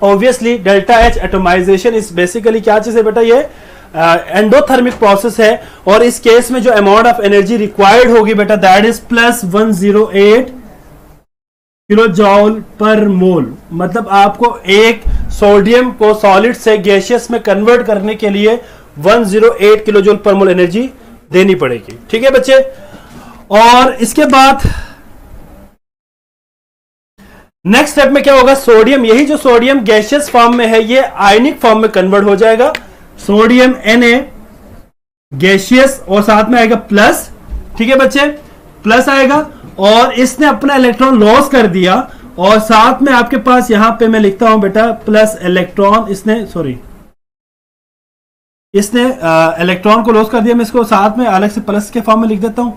ऑब्वियसली डेल्टा H एटोमाइजेशन इस बेसिकली क्या चीज है बेटा, ये एंडोथर्मिक प्रोसेस है और इस केस में जो अमाउंट ऑफ एनर्जी रिक्वायर्ड होगी बेटा that is plus 108 kilo joule per मोल। मतलब आपको एक सोडियम को सॉलिड से गैसियस में कन्वर्ट करने के लिए 108 किलो जॉल पर मोल एनर्जी देनी पड़ेगी, ठीक है बच्चे। और इसके बाद नेक्स्ट स्टेप में क्या होगा, सोडियम, यही जो सोडियम गैसियस फॉर्म में है ये आयनिक फॉर्म में कन्वर्ट हो जाएगा। सोडियम Na गैसियस और साथ में आएगा प्लस, ठीक है बच्चे, प्लस आएगा और इसने अपना इलेक्ट्रॉन लॉस कर दिया और साथ में आपके पास यहां पे मैं लिखता हूं बेटा प्लस इलेक्ट्रॉन, इसने इलेक्ट्रॉन को लॉस कर दिया। मैं इसको साथ में अलग से प्लस के फॉर्म में लिख देता हूं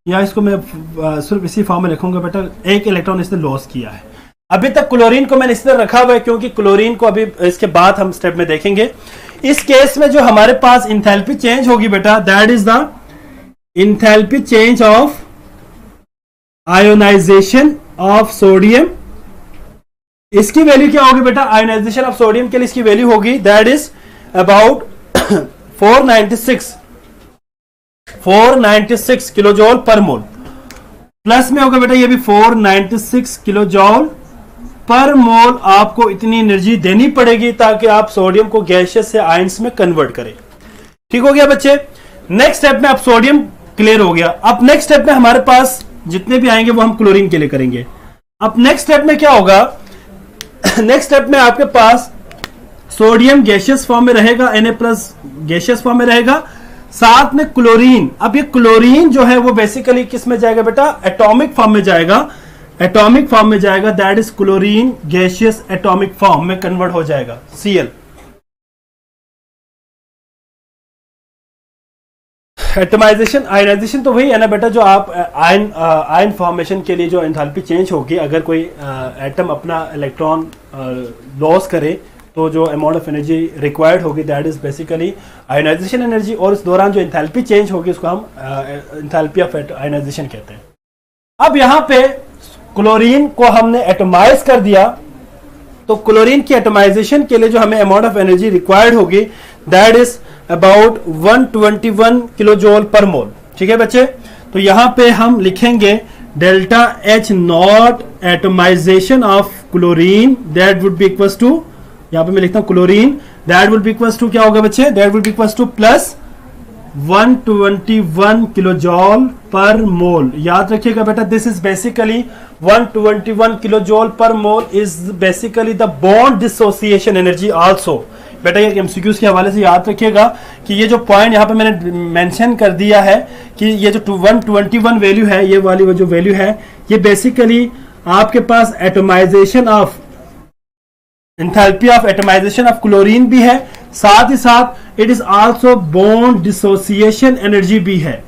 या इसको मैं सिर्फ इसी फॉर्म में लिखूंगा बेटा, एक इलेक्ट्रॉन इसने लॉस किया है। अभी तक क्लोरीन को मैंने इस तरह रखा हुआ है क्योंकि क्लोरीन को अभी इसके बाद हम स्टेप में देखेंगे। इस केस में जो हमारे पास इंथैल्पी चेंज होगी बेटा that is the enthalpy change of ionisation of sodium. इसकी वैल्यू क्या होगी बेटा, आयोनाइजेशन ऑफ सोडियम के लिए इसकी वैल्यू होगी that is about 496 kilo joule per mole. Plus में होगा बेटा ये भी 496 किलो जॉल पर मोल आपको इतनी एनर्जी देनी पड़ेगी ताकि आप सोडियम को गैसियस से आयंस में कन्वर्ट करें। ठीक हो गया बच्चे। नेक्स्ट स्टेप में अब सोडियम क्लियर हो गया। अब नेक्स्ट स्टेप में हमारे पास जितने भी आएंगे वो हम क्लोरीन के लिए करेंगे। अब नेक्स्ट स्टेप में क्या होगा, नेक्स्ट स्टेप में आपके पास सोडियम गैसियस फॉर्म में रहेगा, Na+ गैसियस फॉर्म में रहेगा, साथ में क्लोरीन। अब ये क्लोरीन जो है वो बेसिकली किस में जाएगा बेटा, एटॉमिक फॉर्म में जाएगा, एटॉमिक फॉर्म में जाएगा, that is chlorine gaseous atomic form में कन्वर्ट हो जाएगा Cl। एटमाइजेशन आयनाइजेशन तो वही है ना बेटा, जो आप आयन फॉर्मेशन के लिए जो एंथैल्पी चेंज होगी, अगर कोई एटम अपना इलेक्ट्रॉन लॉस करे तो जो अमाउंट ऑफ एनर्जी रिक्वायर्ड होगी that is basically ionisation energy, और इस दौरान जो एंथैल्पी चेंज होगी उसको हम एंथैल्पी ऑफ आयनाइजेशन कहते हैं। अब यहां पे क्लोरीन को हमने एटमाइज कर दिया, तो क्लोरीन की एटमाइजेशन के लिए जो हमें अमाउंट ऑफ एनर्जी रिक्वायर्ड होगी that is about 121 kilo joule per mole. ठीक है बच्चे, तो यहां पे हम लिखेंगे delta H naught atomisation of chlorine that would be equals to, यहां पे मैं लिखता हूं chlorine that would be equals to क्या होगा बच्चे, that would be equals to plus 121 kilo joule per mole. याद रखिएगा बेटा, this is basically 121 kilo joule per mole is basically the bond dissociation energy also. बेटा ये एमसीक्यूज के हवाले से याद रखिएगा कि ये जो पॉइंट यहाँ पे मैंने मेंशन कर दिया है कि ये जो 121 वैल्यू है, ये वाली वो जो वैल्यू है, ये बेसिकली आपके पास atomization of enthalpy of atomisation of chlorine भी है, साथ ही साथ it is also bond dissociation energy भी है।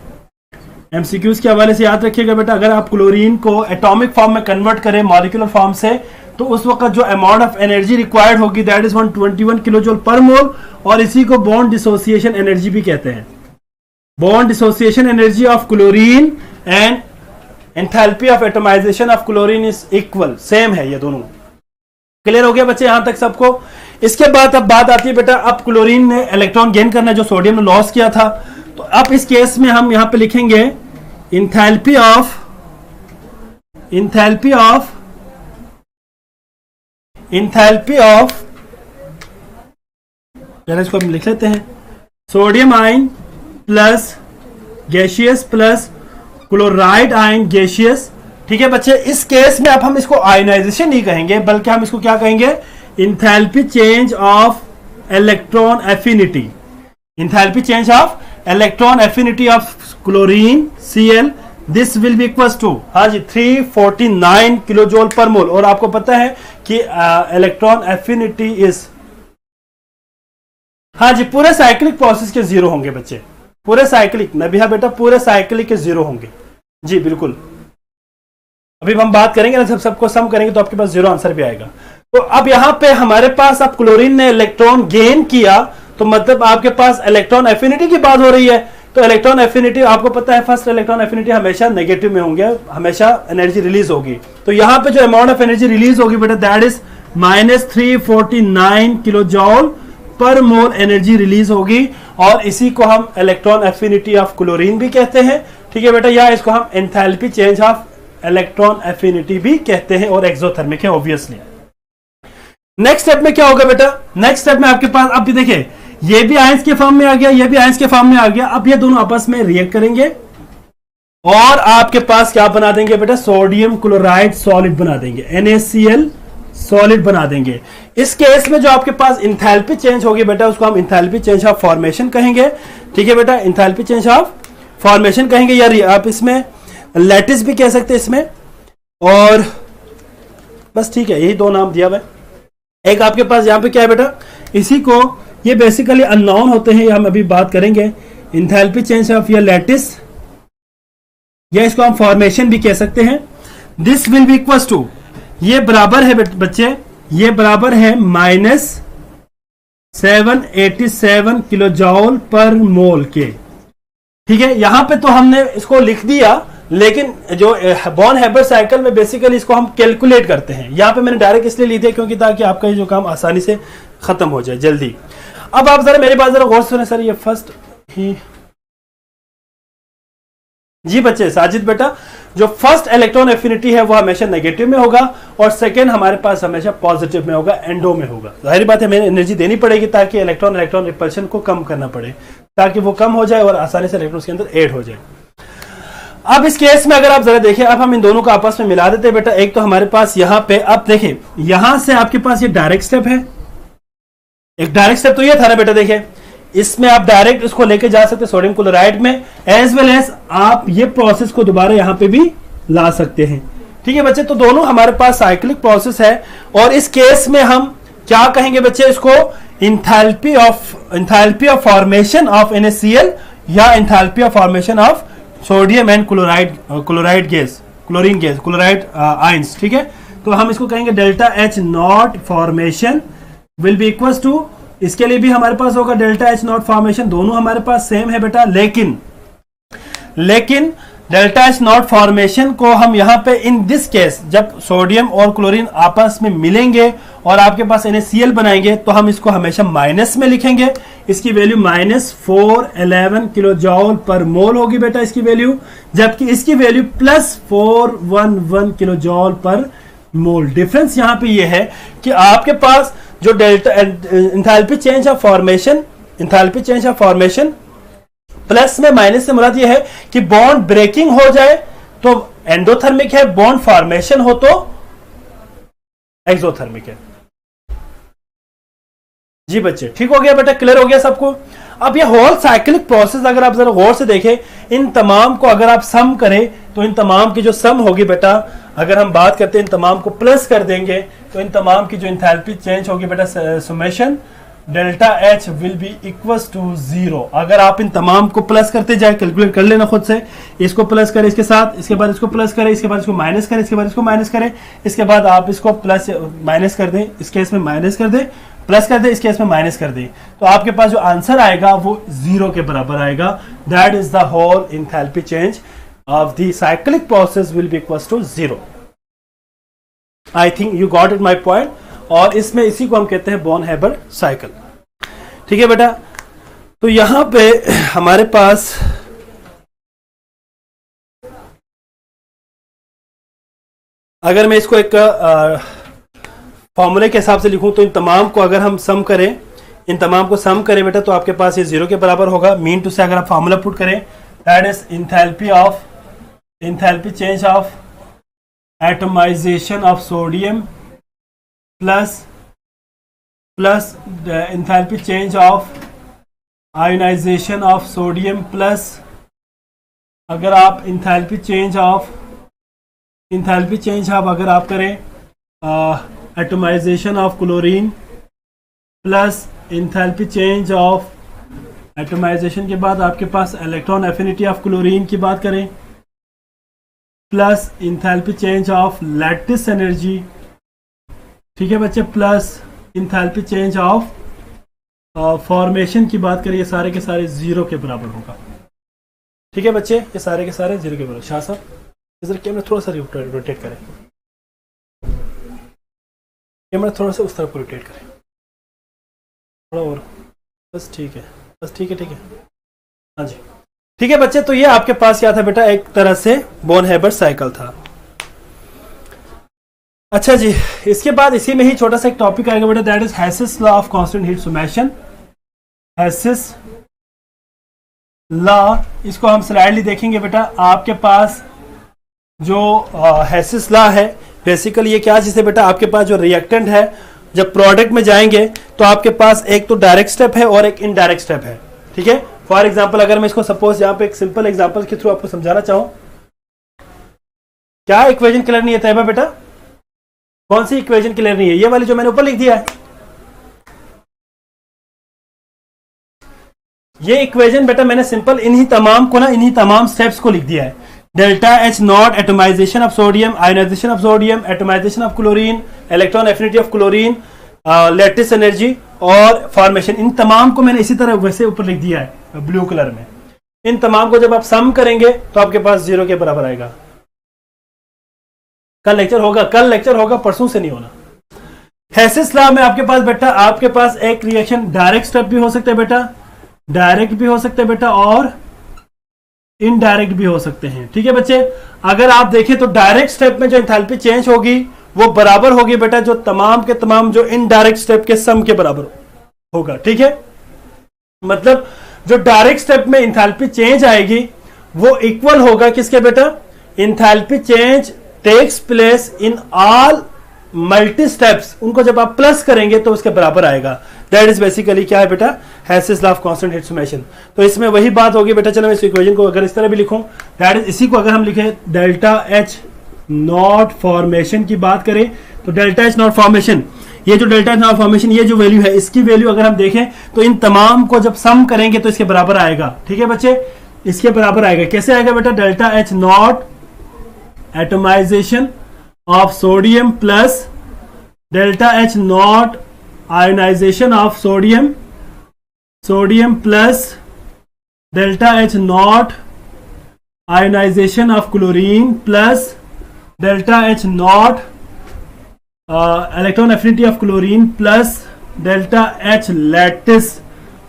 एमसीक्यूज के हवाले से याद रखिएगा बेटा, अगर आप क्लोरीन को एटॉमिक फॉर्म में कन्वर्ट करें मॉलिक्यूलर फॉर्म से, तो उस वक्त जो अमाउंट ऑफ एनर्जी रिक्वायर्ड होगी that is 121 kilo joule per mole, और इसी को बॉन्ड डिसोसिएशन एनर्जी भी कहते हैं। Bond dissociation energy of chlorine and enthalpy of atomisation of chlorine is equal, same है ये दोनों। क्लियर हो गया बच्चे यहां तक सबको। इसके बाद अब बात आती है बेटा, अब क्लोरीन ने इलेक्ट्रॉन गेन करना है जो सोडियम ने लॉस किया था, तो अब इस केस में हम यहां पे लिखेंगे एंथैल्पी ऑफ पहले इसको हम लिख लेते हैं, sodium ion plus gaseous plus chloride ion gaseous. ठीक है बच्चे, इस केस में अब हम इसको आयनाइजेशन नहीं कहेंगे बल्कि हम इसको क्या कहेंगे, enthalpy change of electron affinity. Enthalpy change of electron affinity of chlorine Cl, this will be equal to, हाँ जी, 349 किलो जूल पर मोल। और आपको पता है कि इलेक्ट्रॉन एफिनिटी इज, हाँ जी, पूरे साइक्लिक प्रोसेस के जीरो होंगे बच्चे, पूरे साइक्लिक, नबिहा बेटा पूरे साइक्लिक के जीरो होंगे जी, बिल्कुल। अभी हम बात करेंगे ना, सबको सम करेंगे तो आपके पास जीरो आंसर भी आएगा। तो अब यहां पे हमारे पास अब क्लोरीन ने इलेक्ट्रॉन गेन किया, तो मतलब आपके पास इलेक्ट्रॉन एफिनिटी की बात हो रही है। तो इलेक्ट्रॉन एफिनिटी आपको पता है, फर्स्ट इलेक्ट्रॉन एफिनिटी हमेशा नेगेटिव में होंगे, हमेशा एनर्जी रिलीज होगी। तो यहां पे जो अमाउंट ऑफ एनर्जी रिलीज होगी बेटा, that is -349 kilo joule per mole energy release होगी। और इसी को हम इलेक्ट्रॉन एफिनिटी ऑफ क्लोरीन भी कहते हैं। ठीक है बेटा, या इसको हम enthalpy change of electron affinity भी कहते हैं, और एक्सोथर्मिक है ऑब्वियसली। नेक्स्ट स्टेप में क्या होगा बेटा, नेक्स्ट स्टेप में आपके पास, अब भी देखिए, ये भी आयंस के फॉर्म में आ गया, ये भी आयंस के फॉर्म में आ गया। अब ये दोनों आपस में रिएक्ट करेंगे और आपके पास क्या बना देंगे बेटा, सोडियम क्लोराइड सॉलिड बना देंगे, NaCl सॉलिड बना देंगे। इस केस में जो आपके पास इंथैल्पी चेंज होगी बेटा, उसको हम इंथैल्पी चेंज ऑफ फॉर्मेशन कहेंगे। ठीक है बेटा, इंथैल्पी चेंज ऑफ फॉर्मेशन कहेंगे, या आप इसमें लैटिस भी कह सकते हैं इसमें, और बस ठीक है, यही दो नाम दिया हुआ है। एक आपके पास यहां पे क्या है बेटा, इसी को, ये बेसिकली अननोन होते हैं, हम अभी बात करेंगे। इंथैल्पी चेंज ऑफ या लैटिस, या इसको हम फॉर्मेशन भी कह सकते हैं। This will be equal to, ये बराबर है बच्चे, ये बराबर है -787 किलो जॉल पर मोल के। ठीक है, यहां पे तो हमने इसको लिख दिया, लेकिन जो बॉन हेबर साइकिल में बेसिकली इसको हम कैलकुलेट करते हैं। यहां पे मैंने डायरेक्ट इसलिए ली थी क्योंकि ताकि आपका ये जो काम आसानी से खत्म हो जाए जल्दी। अब आप जरा मेरी बात जरा गौर से सुने सर, ये फर्स्ट ही, जी बच्चे, साजिद बेटा, जो फर्स्ट इलेक्ट्रॉन एफिनिटी है वो हमेशा नेगेटिव में होगा, और सेकंड हमारे पास हमेशा पॉजिटिव में होगा, एंडो में होगा। जाहिर बात है, हमें एनर्जी देनी पड़ेगी ताकि इलेक्ट्रॉन रिपल्शन को कम करना पड़े, ताकि वो कम हो जाए और आसानी से इलेक्ट्रॉन के अंदर ऐड हो जाए। अब इस केस में अगर आप जरा देखें, अब हम इन दोनों को आपस में मिला देते हैं बेटा। एक तो हमारे पास यहां पे, अब देखें, यहां से आपके पास ये डायरेक्ट स्टेप है, एक डायरेक्ट स्टेप तो ये था ना बेटा, देखें, इसमें आप डायरेक्ट इसको लेके जा सकते सोडियम क्लोराइड में, एज वेल एज आप ये प्रोसेस को दोबारा यहां पे भी ला सकते हैं। ठीक है बच्चे, तो दोनों हमारे पास साइक्लिक प्रोसेस है, और इस केस में हम क्या कहेंगे बच्चे, इसको enthalpy of formation of NaCl, या enthalpy of formation of sodium and chloride gas, chlorine gas, chloride ions. ठीक है, तो हम इसको कहेंगे delta H not formation will be equal to, इसके लिए भी हमारे पास होगा डेल्टा H नॉट फॉर्मेशन, दोनों हमारे पास सेम है बेटा, लेकिन डेल्टा H नॉट फॉर्मेशन को हम यहां पे इन दिस केस, जब सोडियम और क्लोरीन आपस में मिलेंगे और आपके पास NaCl बनाएंगे, तो हम इसको हमेशा माइनस में लिखेंगे। इसकी वैल्यू -411 किलो जॉल पर मोल होगी बेटा इसकी वैल्यू, जबकि इसकी वैल्यू +411 किलो जॉल पर मोल। डिफरेंस यहां पे ये है कि आपके पास जो delta enthalpy change of formation plus में माइनस से मुराद ये है कि बॉन्ड ब्रेकिंग हो जाए तो एंडोथर्मिक है, बॉन्ड फॉर्मेशन हो तो एक्सोथर्मिक है। जी बच्चे, ठीक हो गया बेटा, क्लियर हो गया सबको। अब ये होल साइक्लिक प्रोसेस अगर आप जरा गौर से देखें, इन तमाम को अगर आप सम करें तो इन तमाम की जो सम होगी बेटा, अगर हम बात करते हैं इन तमाम को प्लस कर देंगे तो इन तमाम की जो इंथैल्पी चेंज होगी बेटा, summation delta H will be equals to 0। अगर आप इन तमाम को प्लस करते जाए, कैलकुलेट कर लेना खुद से, इसको प्लस करें इसके साथ, इसके बाद इसको प्लस करें, इसके बाद इसको माइनस करें, इसके बाद इसको माइनस करें, इसके बाद आप इसको प्लस माइनस कर दें, इस केस में माइनस कर दें, प्लस कर दें, इस केस में माइनस कर दें, तो आपके पास जो आंसर आएगा वो 0 के बराबर आएगा। That is the whole enthalpy change of the cyclic process will be equals to 0। I think you got it my point. और इसमें इसी को हम कहते हैं बॉन हेबर साइकिल। ठीक है बेटा, तो यहां पे हमारे पास अगर मैं इसको एक फॉर्मूले के हिसाब से लिखूं तो इन तमाम को अगर हम सम करें, इन तमाम को सम करें बेटा, तो आपके पास ये 0 के बराबर होगा। मीन टू से अगर आप फार्मूला पुट करें that is enthalpy change of atomization of sodium plus the enthalpy change of ionization of sodium plus अगर आप enthalpy change अगर आप करें atomization of chlorine plus enthalpy change of atomization के बाद आपके पास इलेक्ट्रॉन एफिनिटी ऑफ क्लोरीन की बात करें plus enthalpy change of lattice energy, ठीक है बच्चे, plus enthalpy change of formation की बात करें, ये सारे के सारे जीरो के बराबर होगा। ठीक है बच्चे, ये सारे के सारे जीरो के बराबर। शाह साहब इधर कैमरा थोड़ा सा रोटेट करें, कैमरा थोड़ा सा उस तरफ रोटेट करें, थोड़ा और, बस ठीक है, बस ठीक है, हाँ जी ठीक है बच्चे। तो ये आपके पास क्या था बेटा, एक तरह से बोन हेबर्ट साइकिल था। अच्छा जी, इसके बाद इसी में ही छोटा सा एक टॉपिक आएगा बेटा, that is Hess's law of constant heat summation. Hess's law, इसको हम स्लाइडली देखेंगे बेटा। आपके पास जो हेसिस लॉ है बेसिकली ये क्या चीज है बेटा, आपके पास जो रिएक्टेंट है जब प्रोडक्ट में जाएंगे तो आपके पास एक तो डायरेक्ट स्टेप है और एक इनडायरेक्ट स्टेप है। ठीक है, फॉर एग्जांपल अगर मैं इसको सपोज यहाँ पे एक सिंपल एग्जांपल के थ्रू आपको समझाना चाहूं, क्या इक्वेशन क्लियर नहीं है तैयबा बेटा? कौन सी इक्वेशन क्लियर नहीं है? ये वाली जो मैंने ऊपर लिख दिया है, ये इक्वेशन बेटा मैंने सिंपल इन्हीं तमाम स्टेप्स को लिख दिया है। Delta H not atomisation of sodium, ionisation of sodium, atomisation of chlorine, electron affinity of chlorine, lattice energy और फॉर्मेशन, इन तमाम को मैंने इसी तरह वैसे ऊपर लिख दिया है ब्लू कलर में। इन तमाम को जब आप सम करेंगे तो आपके पास जीरो के बराबर आएगा। कल लेक्चर होगा, परसों से नहीं होना। हेसिस लॉ में आपके पास बेटा, आपके पास एक रिएक्शन डायरेक्ट स्टेप भी हो सकता है बेटा, डायरेक्ट भी हो सकते हैं बेटा और इनडायरेक्ट भी हो सकते हैं। ठीक है बच्चे, अगर आप देखें तो डायरेक्ट स्टेप में जो एंथैल्पी चेंज होगी वो बराबर होगी बेटा जो तमाम के तमाम जो इनडायरेक्ट स्टेप के सम के बराबर होगा। ठीक है, मतलब जो डायरेक्ट स्टेप में एंथैल्पी चेंज आएगी वो इक्वल होगा किसके बेटा, enthalpy change takes place in all multi steps, उनको जब आप प्लस करेंगे तो उसके बराबर आएगा। दैट इज बेसिकली क्या है बेटा, Hess's law of constant heat summation. तो इसमें वही बात होगी बेटा, चलो मैं इस इक्वेशन को अगर इस तरह भी लिखूं, दैट इज, इसी को अगर हम लिखें डेल्टा एच नॉट फॉर्मेशन की बात करें तो डेल्टा एच नॉट फॉर्मेशन, ये जो डेल्टा एच नॉट फॉर्मेशन ये जो वैल्यू है, इसकी वैल्यू अगर हम देखें तो इन तमाम को जब सम करेंगे तो इसके बराबर आएगा। ठीक है बच्चे, इसके बराबर आएगा। कैसे आएगा बेटा, delta H not atomisation of sodium plus delta H not ionisation of sodium plus delta H not ionisation of chlorine plus delta H not electron affinity of chlorine plus delta H lattice.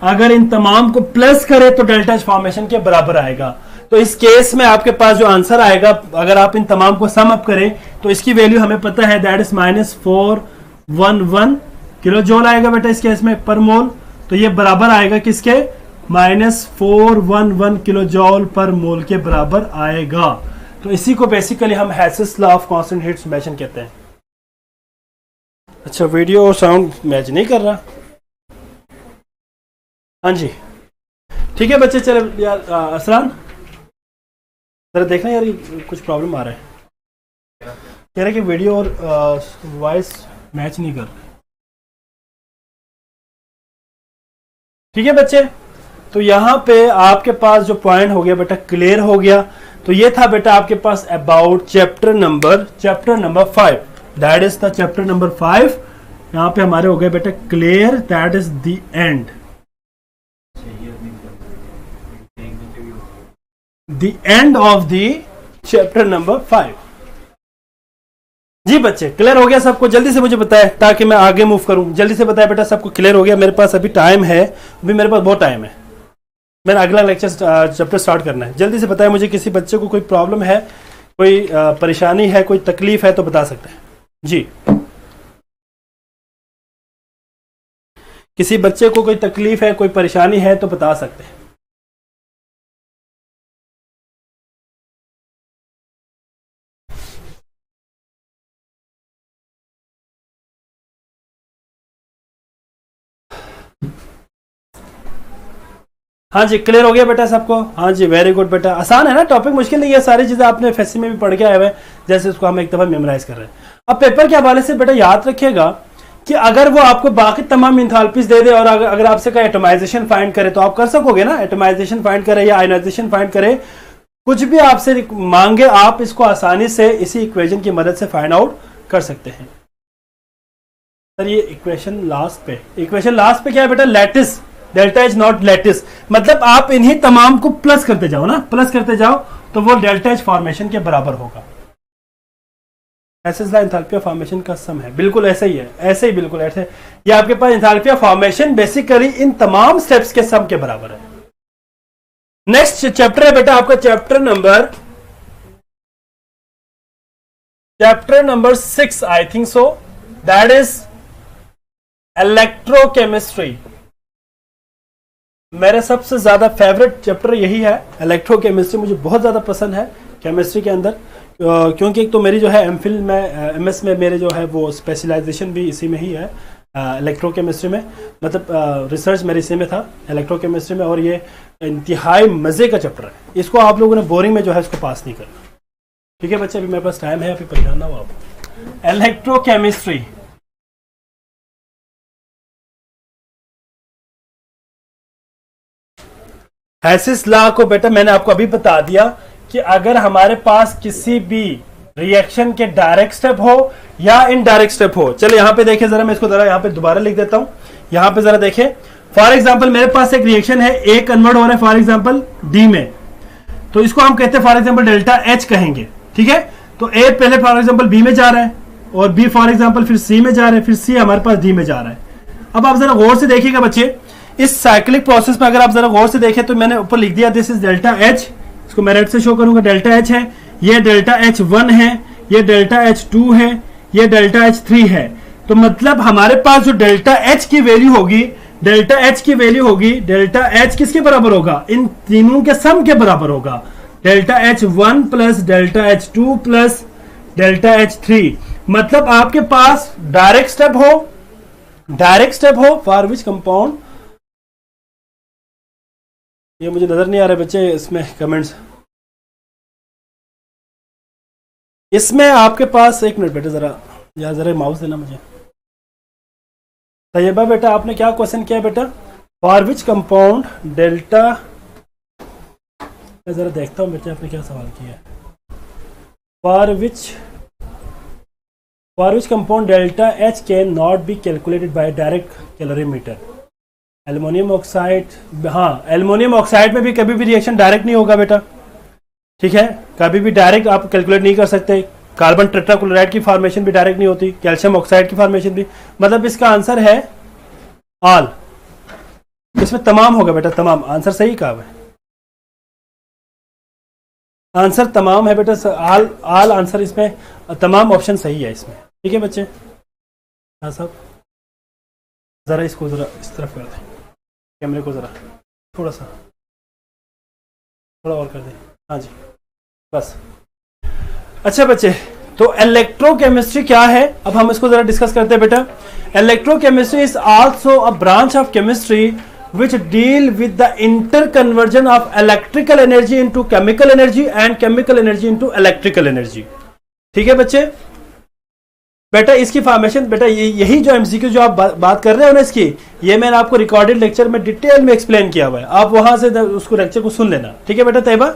अगर इन तमाम को plus करें तो delta H formation के बराबर आएगा। तो इस केस में आपके पास जो आंसर आएगा, अगर आप इन तमाम को सम अप करें तो इसकी वैल्यू हमें पता है, दैट इज -411 किलो जूल आएगा बेटा इस केस में पर मोल। तो ये बराबर आएगा किसके, -411 किलो जूल पर मोल के बराबर आएगा। तो इसी को बेसिकली हम Hess's law of constant heat summation कहते हैं। अच्छा, वीडियो और साउंड मैच नहीं कर रहा। हाँ जी ठीक है बच्चे, चलो यार असरान जरा देखना यार, कुछ प्रॉब्लम आ रहा है, कह रहे कि वीडियो और वॉइस मैच नहीं कर रहा। ठीक है बच्चे, तो यहां पे आपके पास जो पॉइंट हो गया बेटा क्लियर हो गया। तो ये था बेटा आपके पास about chapter number 5, that is the chapter number 5। यहां पे हमारे हो गए बेटा clear, that is the end, the end of the chapter number 5। जी बच्चे क्लियर हो गया सबको? जल्दी से मुझे बताएं ताकि मैं आगे मूव करूं। जल्दी से बताएं बेटा सबको क्लियर हो गया? मेरे पास अभी टाइम है, अभी मेरे पास बहुत टाइम है, मैंने अगला लेक्चर चैप्टर स्टार्ट करना है। जल्दी से बताएं मुझे, किसी बच्चे को कोई प्रॉब्लम है, कोई परेशानी है, कोई तकलीफ है तो बता सकते हैं जी। किसी बच्चे को कोई तकलीफ है, कोई परेशानी है तो बता सकते हैं। हाँ जी, क्लियर हो गया बेटा सबको? हाँ जी, वेरी गुड बेटा। आसान है ना, टॉपिक मुश्किल नहीं है, सारी चीजें आपने एफएससी में भी पढ़ के आए हुए, जैसे उसको हम एक दफा मेमोराइज कर रहे हैं। अब पेपर के हवाले से बेटा याद रखिएगा कि अगर वो आपको बाकी तमाम इंथैल्पीज दे दे और अगर आपसे कहे एटमाइजेशन फाइंड करे तो आप कर सकोगे ना, एटमाइजेशन फाइंड करे या आयनाइजेशन फाइंड करे, कुछ भी आपसे मांगे आप इसको आसानी से इसी इक्वेशन की मदद से फाइंड आउट कर सकते हैं। सर ये इक्वेशन लास्ट पे क्या है बेटा? Lattice, delta H not lattice, मतलब आप इन्हीं तमाम को प्लस करते जाओ ना, प्लस करते जाओ तो वो डेल्टा एच फॉर्मेशन के बराबर होगा। ऐसे एंथैल्पी ऑफ फॉर्मेशन का सम है, बिल्कुल ऐसे ही है, ऐसे ही बिल्कुल ऐसे। ये आपके पास एंथैल्पी ऑफ फॉर्मेशन बेसिकली इन तमाम स्टेप्स के सम के बराबर है। नेक्स्ट चैप्टर है बेटा आपका chapter number 6 I think so, that is electrochemistry. मेरा सबसे ज्यादा फेवरेट चैप्टर यही है, इलेक्ट्रोकेमिस्ट्री मुझे बहुत ज्यादा पसंद है केमिस्ट्री के अंदर, क्योंकि एक तो मेरी जो है एमफिल में एमएस में मेरे जो है वो स्पेशलाइजेशन भी इसी में ही है, इलेक्ट्रोकेमिस्ट्री में, मतलब रिसर्च मेरे इसी में था इलेक्ट्रोकेमिस्ट्री में, और ये इंतहाई मजे का चैप्टर है। इसको आप लोगों ने बोरिंग में जो है इसको पास नहीं करना, ठीक है बच्चे? अभी मेरे पास टाइम है, अभी परेशान ना हो आप। इलेक्ट्रोकेमिस्ट्री हैसिस लॉ को बेटा मैंने आपको अभी बता दिया कि अगर हमारे पास किसी भी रिएक्शन के डायरेक्ट स्टेप हो या इनडायरेक्ट स्टेप हो, चलो यहां पे देखें जरा, मैं इसको जरा यहां पे दोबारा लिख देता हूं, यहां पे जरा देखें। फॉर एग्जांपल मेरे पास एक रिएक्शन है, ए कन्वर्ट हो रहा है फॉर एग्जांपल डी में, तो इसको हम कहते हैं फॉर एग्जांपल डेल्टा एच कहेंगे, ठीक है? तो ए पहले फॉर एग्जांपल बी में जा रहा है और बी फॉर एग्जांपल फिर सी में जा रहा है, फिर सी हमारे पास डी में जा रहा है। अब आप जरा गौर से देखिएगा बच्चे, इस साइक्लिक प्रोसेस में अगर आप जरा गौर से देखें तो मैंने ऊपर लिख दिया दिस इज डेल्टा एच, इसको मैं रेड से शो करूंगा, डेल्टा एच है, ये डेल्टा एच 1 है, ये डेल्टा एच 2 है, ये डेल्टा एच 3 है। तो मतलब हमारे पास जो डेल्टा एच की वैल्यू होगी, डेल्टा एच की वैल्यू होगी, डेल्टा एच किसके बराबर होगा? इन तीनों के सम के बराबर होगा, delta H 1 plus delta H 2 plus delta H 3। मतलब आपके पास डायरेक्ट स्टेप हो फॉर विच कंपाउंड, ये मुझे नजर नहीं आ रहा बच्चे इसमें कमेंट्स, इसमें आपके पास एक मिनट बेटा जरा, या जरा माउस देना मुझे। तैयबा बेटा आपने क्या क्वेश्चन किया बेटा? फॉर विच कंपाउंड डेल्टा, मैं जरा देखता हूं बेटा आपने क्या सवाल किया है। For which compound delta H can not be calculated by direct calorimeter? Aluminium oxide, हाँ एल्युमिनियम ऑक्साइड में भी कभी भी रिएक्शन डायरेक्ट नहीं होगा बेटा, ठीक है? कभी भी डायरेक्ट आप कैलकुलेट नहीं कर सकते। कार्बन टेट्राक्लोराइड की फॉर्मेशन भी डायरेक्ट नहीं होती, कैल्शियम ऑक्साइड की फॉर्मेशन भी, मतलब इसका आंसर है ऑल, इसमें तमाम होगा बेटा, तमाम आंसर सही कहा है, आंसर तमाम है बेटा, ऑल आंसर इसमें, तमाम ऑप्शन सही है इसमें, ठीक है बच्चे? हाँ साहब जरा इसको जरा इस तरफ कर दें, कैमरे को जरा थोड़ा और कर दें, हाँ जी बस। अच्छा बच्चे, तो इलेक्ट्रोकेमिस्ट्री क्या है, अब हम इसको जरा डिस्कस करते हैं बेटा। Electrochemistry is also a branch of chemistry which deal with the interconversion of electrical energy into chemical energy and chemical energy into electrical energy, ठीक है बच्चे? बेटा इसकी फॉर्मेशन बेटा यही जो एमसीक्यू जो आप बात कर रहे हो ना इसकी, ये मैंने आपको रिकॉर्डेड लेक्चर में डिटेल में एक्सप्लेन किया हुआ है, आप वहां से उसको लेक्चर को सुन लेना, ठीक है बेटा तैयबा?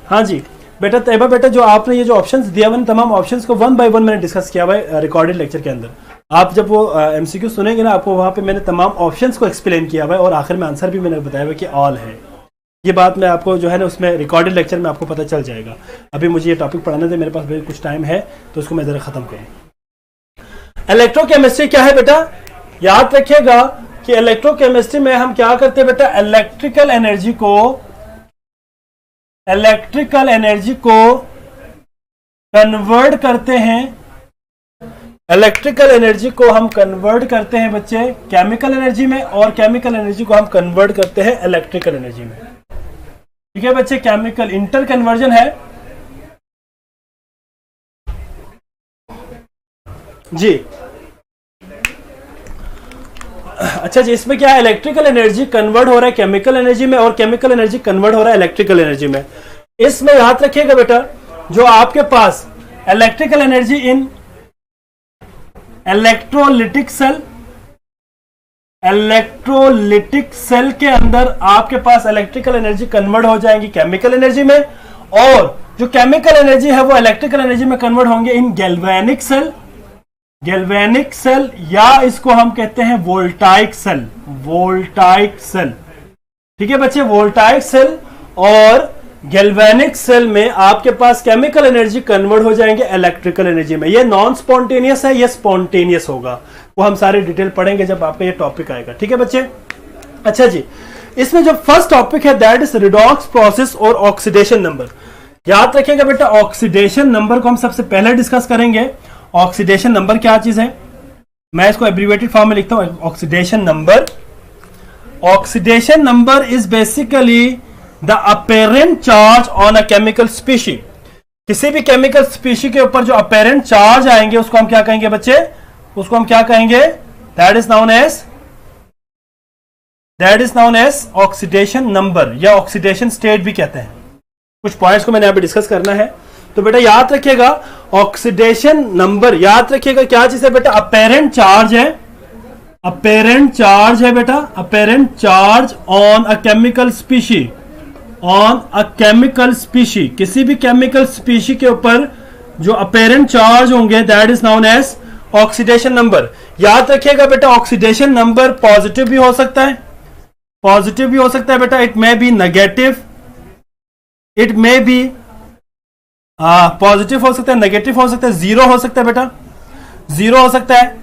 हाँ जी बेटा तैयबा, बेटा जो आपने ये जो ऑप्शंस दिया हुआ तमाम ऑप्शंस को 1 बाय 1 मैंने डिस्कस किया हुआ है रिकॉर्डेड लेक्चर के अंदर। आप जब वो एमसीक्यू सुनेंगे ना, आपको वहां पे मैंने तमाम ऑप्शंस को एक्सप्लेन किया हुआ है और आखिर में आंसर भी मैंने बताया हुआ कि ऑल है। ये बात मैं आपको जो है ना उसमें रिकॉर्डेड लेक्चर में आपको पता चल जाएगा। अभी मुझे ये टॉपिक पढ़ाने से मेरे पास कुछ टाइम है तो उसको मैं जरा खत्म करूँ। इलेक्ट्रोकेमिस्ट्री क्या है बेटा? याद रखिएगा कि इलेक्ट्रोकेमिस्ट्री में हम क्या करते हैं बेटा, इलेक्ट्रिकल एनर्जी को कन्वर्ट करते हैं, इलेक्ट्रिकल एनर्जी को हम कन्वर्ट करते हैं बच्चे केमिकल एनर्जी में, और केमिकल एनर्जी को हम कन्वर्ट करते हैं इलेक्ट्रिकल एनर्जी में, ठीक है बच्चे? केमिकल इंटर कन्वर्जन है जी। अच्छा जी, इसमें क्या है, इलेक्ट्रिकल एनर्जी कन्वर्ट हो रहा है केमिकल एनर्जी में और केमिकल एनर्जी कन्वर्ट हो रहा है इलेक्ट्रिकल एनर्जी में। इसमें याद रखिएगा बेटा, जो आपके पास electrical energy in electrolytic cell, electrolytic cell के अंदर आपके पास इलेक्ट्रिकल एनर्जी कन्वर्ट हो जाएंगी केमिकल एनर्जी में, और जो केमिकल एनर्जी है वो इलेक्ट्रिकल एनर्जी में कन्वर्ट होंगे इन गैल्वेनिक सेल, गैल्वेनिक सेल, या इसको हम कहते हैं वोल्टाइक सेल, वोल्टाइक सेल। ठीक है बच्चे, वोल्टाइक सेल और गैल्वेनिक सेल में आपके पास केमिकल एनर्जी कन्वर्ट हो जाएंगे इलेक्ट्रिकल एनर्जी में। ये नॉन स्पॉन्टेनियस है, ये स्पॉन्टेनियस होगा, वो हम सारे डिटेल पढ़ेंगे जब आपका ये टॉपिक आएगा। ठीक है बच्चे। अच्छा जी, इसमें जो फर्स्ट टॉपिक है दैट इज रिडॉक्स प्रोसेस और ऑक्सीडेशन नंबर। याद रखिएगा बेटा, ऑक्सीडेशन नंबर को हम सबसे पहले डिस्कस करेंगे। ऑक्सीडेशन नंबर क्या चीज है, मैं इसको एब्रीवेटेड फॉर्म में लिखता हूं, oxidation number. Oxidation number is basically the apparent charge on a chemical species. किसी भी केमिकल स्पीशी के ऊपर जो अपेरेंट चार्ज आएंगे उसको हम क्या कहेंगे बच्चे, उसको हम क्या कहेंगे, that is known as oxidation number, या ऑक्सीडेशन स्टेट भी कहते हैं। कुछ पॉइंट्स को मैंने यहां पे डिस्कस करना है, तो बेटा याद रखिएगा ऑक्सीडेशन नंबर, याद रखिएगा क्या चीज है बेटा, अपेरेंट चार्ज है, अपेरेंट चार्ज है बेटा, apparent charge on a chemical species, on a chemical species. किसी भी केमिकल स्पीशी के ऊपर जो अपेरेंट चार्ज होंगे that is known as oxidation number. याद रखिएगा बेटा, ऑक्सीडेशन नंबर पॉजिटिव भी हो सकता है, पॉजिटिव भी हो सकता है बेटा, it may be negative, it may be positive हो सकता है, नेगेटिव हो सकता है, जीरो हो सकता है बेटा, जीरो हो सकता है,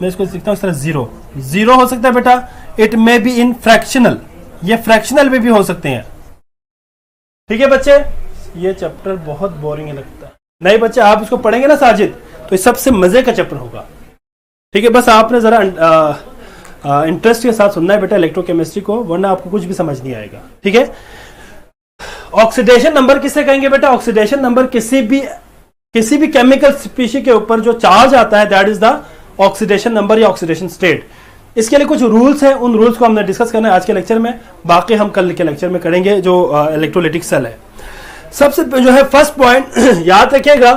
मैं इसको लिखता हूं इस तरह, जीरो, जीरो हो सकता है बेटा। It may be in fractional, ये फ्रैक्शनल में भी हो सकते हैं। ठीक है बच्चे, ये चैप्टर बहुत बोरिंग लगता है, नहीं बच्चे आप इसको पढ़ेंगे ना साजिद, तो ये सबसे मजे का चैप्टर होगा। ठीक है, बस आपने जरा इंटरेस्ट के साथ सुनना है बेटा इलेक्ट्रोकेमिस्ट्री को, वरना आपको कुछ भी समझ नहीं आएगा। ठीक है, ऑक्सीडेशन नंबर किसे कहेंगे बेटा, ऑक्सीडेशन नंबर किसी भी केमिकल स्पीशी के ऊपर जो चार्ज आता है that is the oxidation number या ऑक्सीडेशन स्टेट। इसके लिए कुछ रूल्स हैं, उन रूल्स को हमने डिस्कस करना है आज के लेक्चर में, बाकी हम कल के लेक्चर में करेंगे जो इलेक्ट्रोलिटिक सेल है। सबसे जो है फर्स्ट पॉइंट याद रखिएगा,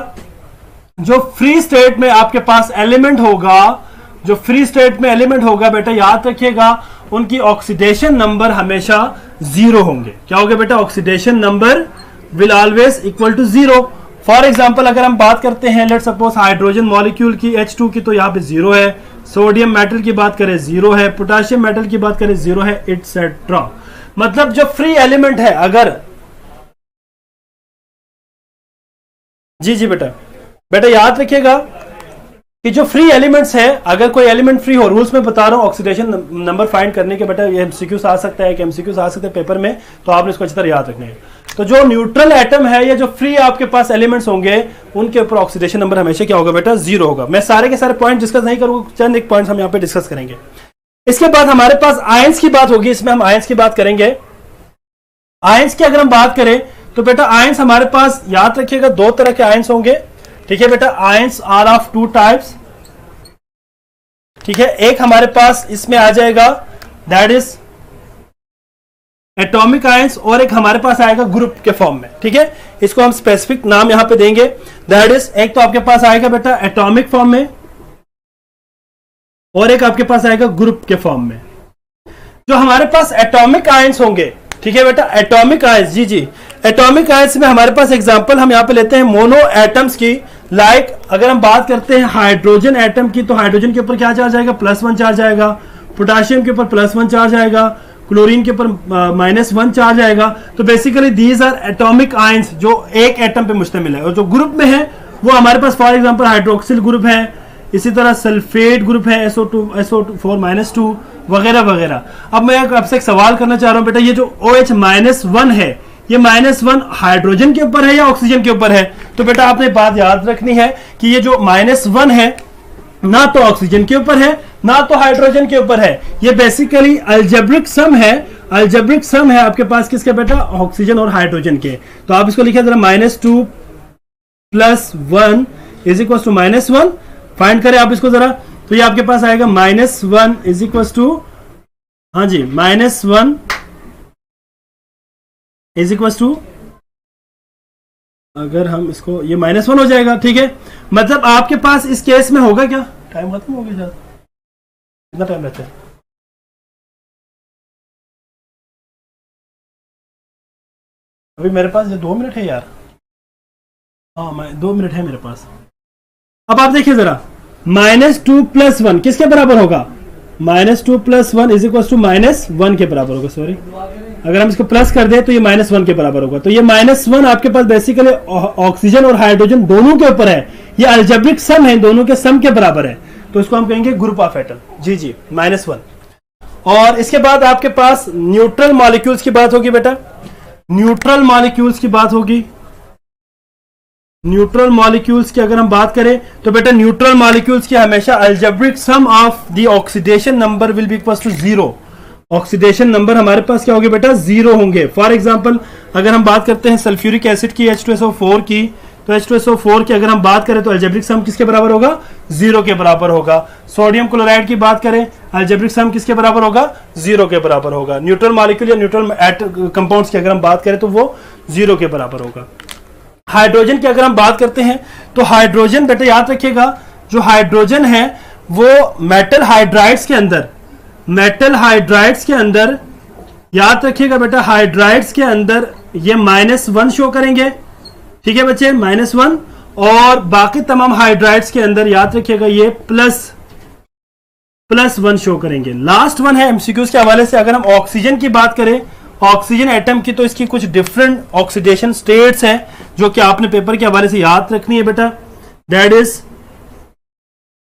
जो फ्री स्टेट में आपके पास एलिमेंट होगा, जो फ्री स्टेट में एलिमेंट होगा बेटा याद रखिएगा उनकी ऑक्सीडेशन नंबर हमेशा जीरो होंगे। क्या होगा बेटा, oxidation number will always equal to zero. For example अगर हम बात करते हैं लेट सपोज हाइड्रोजन मॉलिक्यूल की H2 की, तो यहाँ पे जीरो है, सोडियम मेटल की बात करें जीरो है, पोटेशियम मेटल की बात करें जीरो है, एटसेट्रा। मतलब जो फ्री एलिमेंट है, अगर जी बेटा याद रखिएगा कि जो फ्री एलिमेंट्स है, अगर कोई एलिमेंट फ्री हो, रूल्स में बता रहा हूं ऑक्सीडेशन नंबर फाइंड करने के, बेटा ये एमसीक्यूज आ सकता है, एमसीक्यूज आ सकते हैं पेपर में, तो आपने इसको अच्छी तरह याद रखना है। तो जो न्यूट्रल एटम है या जो फ्री आपके पास एलिमेंट्स होंगे उनके ऊपर ऑक्सीडेशन नंबर हमेशा क्या होगा बेटा, जीरो होगा। मैं सारे के सारे पॉइंट डिस्कस नहीं करूंगा, चंद एक पॉइंट हम यहाँ पे डिस्कस करेंगे। इसके बाद हमारे पास आयंस की बात होगी, इसमें हम आयंस की बात करेंगे। आयंस की अगर हम बात करें तो बेटा आयंस हमारे पास याद रखिएगा दो तरह के आयंस होंगे। ठीक है बेटा, ions are of two types. ठीक है, एक हमारे पास इसमें आ जाएगा दैट इज एटॉमिक आयंस, और एक हमारे पास आएगा ग्रुप के फॉर्म में। ठीक है, इसको हम स्पेसिफिक नाम यहां पे देंगे, दैट इज एक तो आपके पास आएगा बेटा एटॉमिक फॉर्म में, और एक आपके पास आएगा ग्रुप के फॉर्म में। जो हमारे पास एटॉमिक आयंस होंगे, ठीक है बेटा, एटॉमिक आयंस, जी एटॉमिक आयंस में हमारे पास एग्जांपल हम यहां पे लेते हैं मोनो एटम्स की। लाइक अगर हम बात करते हैं हाइड्रोजन एटम की, तो हाइड्रोजन के ऊपर क्या चार्ज आएगा, +1 चार्ज आएगा, पोटेशियम के ऊपर +1 चार्ज आएगा, क्लोरीन के ऊपर -1 चार्ज आएगा। तो basically these are atomic ions जो एक एटम पे मुश्तमिल है, और जो ग्रुप में है वो हमारे पास फॉर एग्जांपल हाइड्रोक्सिल ग्रुप है, इसी तरह सल्फेट ग्रुप है, SO4 वगैरह वगैरह। अब मैं आपसे एक सवाल करना चाह रहा हूं बेटा, ये जो OH-1 है, ये -1 हाइड्रोजन के ऊपर है या ऑक्सीजन के ऊपर है? तो बेटा आपने बात याद रखनी है कि ये जो -1 है ना तो ऑक्सीजन के ऊपर है ना तो हाइड्रोजन के ऊपर है, ये बेसिकली अलजेब्रिक सम है, अलजेब्रिक सम है आपके पास किसके बेटा, ऑक्सीजन और हाइड्रोजन के। तो आप इसको लिखिए जरा, -2 + 1 = -1। फाइंड करें आप इसको जरा, तो ये आपके पास आएगा -1 इज इक्वल टू, हाँ जी, -1 इज इक्वल टू, अगर हम इसको, ये -1 हो जाएगा, ठीक है। मतलब आपके पास इस केस में होगा क्या, टाइम खत्म हो गया, कितना टाइम रहता है? अभी मेरे पास 2 मिनट है यार, हाँ, 2 मिनट है मेरे पास। अब आप देखिए जरा, -2 + 1 किसके बराबर होगा? -2 + 1 इज इक्वल टू -1 के बराबर होगा, सॉरी, अगर हम इसको प्लस कर दें तो ये -1 के बराबर होगा। तो ये -1 आपके पास बेसिकली ऑक्सीजन और हाइड्रोजन दोनों के ऊपर है, ये अलजेब्रिक सम है, दोनों के सम के बराबर है, तो इसको हम कहेंगे ग्रुप ऑफ एटम। जी जी, -1। और इसके बाद आपके पास न्यूट्रल मॉलिक्यूल्स की बात होगी बेटा, न्यूट्रल मॉलिक्यूल्स की बात होगी। न्यूट्रल मॉलिक्यूल्स की अगर हम बात करें तो बेटा न्यूट्रल मॉलिक्यूल्स की हमेशा algebraic sum of the oxidation number will be equal to 0। Oxidation number हमारे पास क्या होंगे बेटा? 0 होंगे। फॉर एग्जांपल अगर हम बात करते हैं सल्फ्यूरिक एसिड की H2SO4 की, तो H2SO4 की अगर हम बात करें तो अलजेब्रिक सम किसके बराबर होगा? 0 के बराबर होगा। सोडियम क्लोराइड की बात करें, अलजेब्रिक सम किसके बराबर होगा? 0 के बराबर होगा। न्यूट्रल मॉलिक्यूल या न्यूट्रल कंपाउंड्स की अगर हम बात करें तो वो 0 के बराबर होगा। हाइड्रोजन की अगर हम बात करते हैं तो हाइड्रोजन बेटा याद रखिएगा, जो हाइड्रोजन है वो मेटल हाइड्राइड्स के अंदर, मेटल हाइड्राइड्स के अंदर याद रखिएगा बेटा, हाइड्राइड्स के अंदर ये -1 शो करेंगे, ठीक है बच्चे, -1, और बाकी तमाम हाइड्राइड्स के अंदर याद रखिएगा ये +1 शो करेंगे। लास्ट वन है एमसीक्यूज के हवाले से, अगर हम ऑक्सीजन की बात करें, ऑक्सीजन एटम की, तो इसकी कुछ डिफरेंट ऑक्सीडेशन स्टेट्स हैं जो कि आपने पेपर के हवाले से याद रखनी है बेटा। दैट इज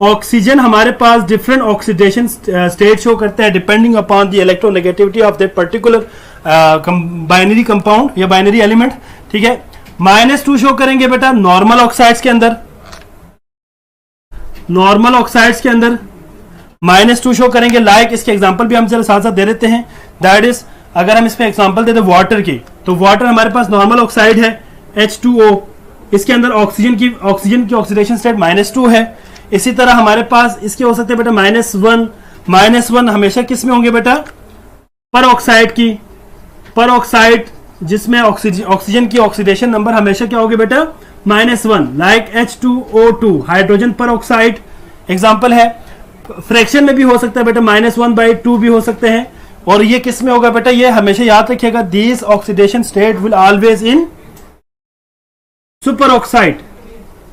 ऑक्सीजन हमारे पास डिफरेंट ऑक्सीडेशन स्टेट शो करता है depending upon the electronegativity of that particular binary compound या बाइनरी एलिमेंट, ठीक है। -2 शो करेंगे बेटा नॉर्मल ऑक्साइड्स के अंदर, नॉर्मल ऑक्साइड्स के अंदर -2 शो करेंगे। लाइक इसके एग्जांपल भी हम चलो साथ साथ दे देते हैं। दैट इज अगर हम इसमें एग्जांपल देते वाटर की, तो वाटर हमारे पास नॉर्मल ऑक्साइड है H2O, इसके अंदर ऑक्सीजन की ऑक्सीडेशन स्टेट -2 है। इसी तरह हमारे पास इसके हो सकते हैं बेटा -1 हमेशा किस में होंगे बेटा? पर ऑक्साइड की, पर ऑक्साइड जिसमें ऑक्सीजन की ऑक्सीडेशन नंबर हमेशा क्या होगी बेटा? -1, लाइक H2O2 हाइड्रोजन पर ऑक्साइड एग्जांपल है। फ्रैक्शन में भी हो सकता है बेटा, -1/2 भी हो सकते हैं। और ये किस में होगा बेटा? ये हमेशा याद रखिएगा, this oxidation state will always in super oxide.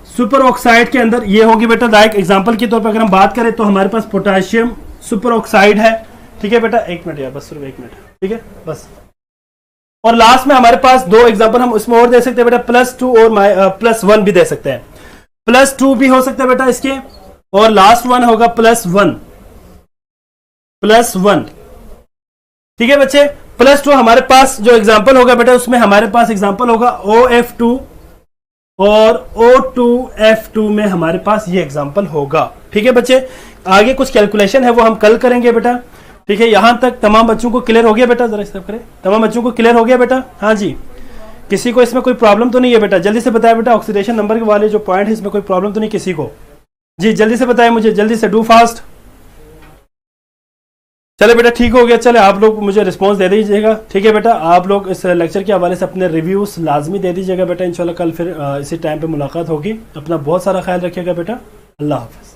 Super oxide के अंदर ये होगी बेटा। लाइक एग्जांपल के तौर पर अगर हम बात करें तो हमारे पास पोटेशियम सुपर ऑक्साइड है, ठीक है बेटा। 1 मिनट यार, बस सिर्फ 1 मिनट, ठीक है बस। और लास्ट में हमारे पास 2 एग्जांपल हम उसमें और दे सकते हैं बेटा, +2 और +1 भी दे सकते हैं। +2 भी हो सकता है बेटा इसके, और लास्ट वन होगा +1, ठीक है बच्चे। +2 हमारे पास जो एग्जांपल होगा बेटा, उसमें हमारे पास एग्जांपल होगा OF2 और O2F2 में हमारे पास ये एग्जांपल होगा, ठीक है बच्चे। आगे कुछ कैलकुलेशन है वो हम कल करेंगे बेटा, ठीक है। यहां तक तमाम बच्चों को क्लियर हो गया बेटा? जरा स्टेप करें, तमाम बच्चों को क्लियर हो गया बेटा? हाँ जी, किसी को इसमें कोई प्रॉब्लम तो नहीं है बेटा? जल्दी से बताया बेटा, ऑक्सीडेशन नंबर के वाले जो पॉइंट है इसमें कोई प्रॉब्लम तो नहीं किसी को? जी जल्दी से बताया मुझे, जल्दी से, डू फास्ट। चले बेटा ठीक हो गया। चले आप लोग मुझे रिस्पांस दे दीजिएगा, ठीक है बेटा। आप लोग इस लेक्चर के हवाले से अपने रिव्यूज लाजमी दे दीजिएगा बेटा। इंशाल्लाह कल फिर इसी टाइम पे मुलाकात होगी। अपना बहुत सारा ख्याल रखिएगा बेटा। अल्लाह हाफ़िज़।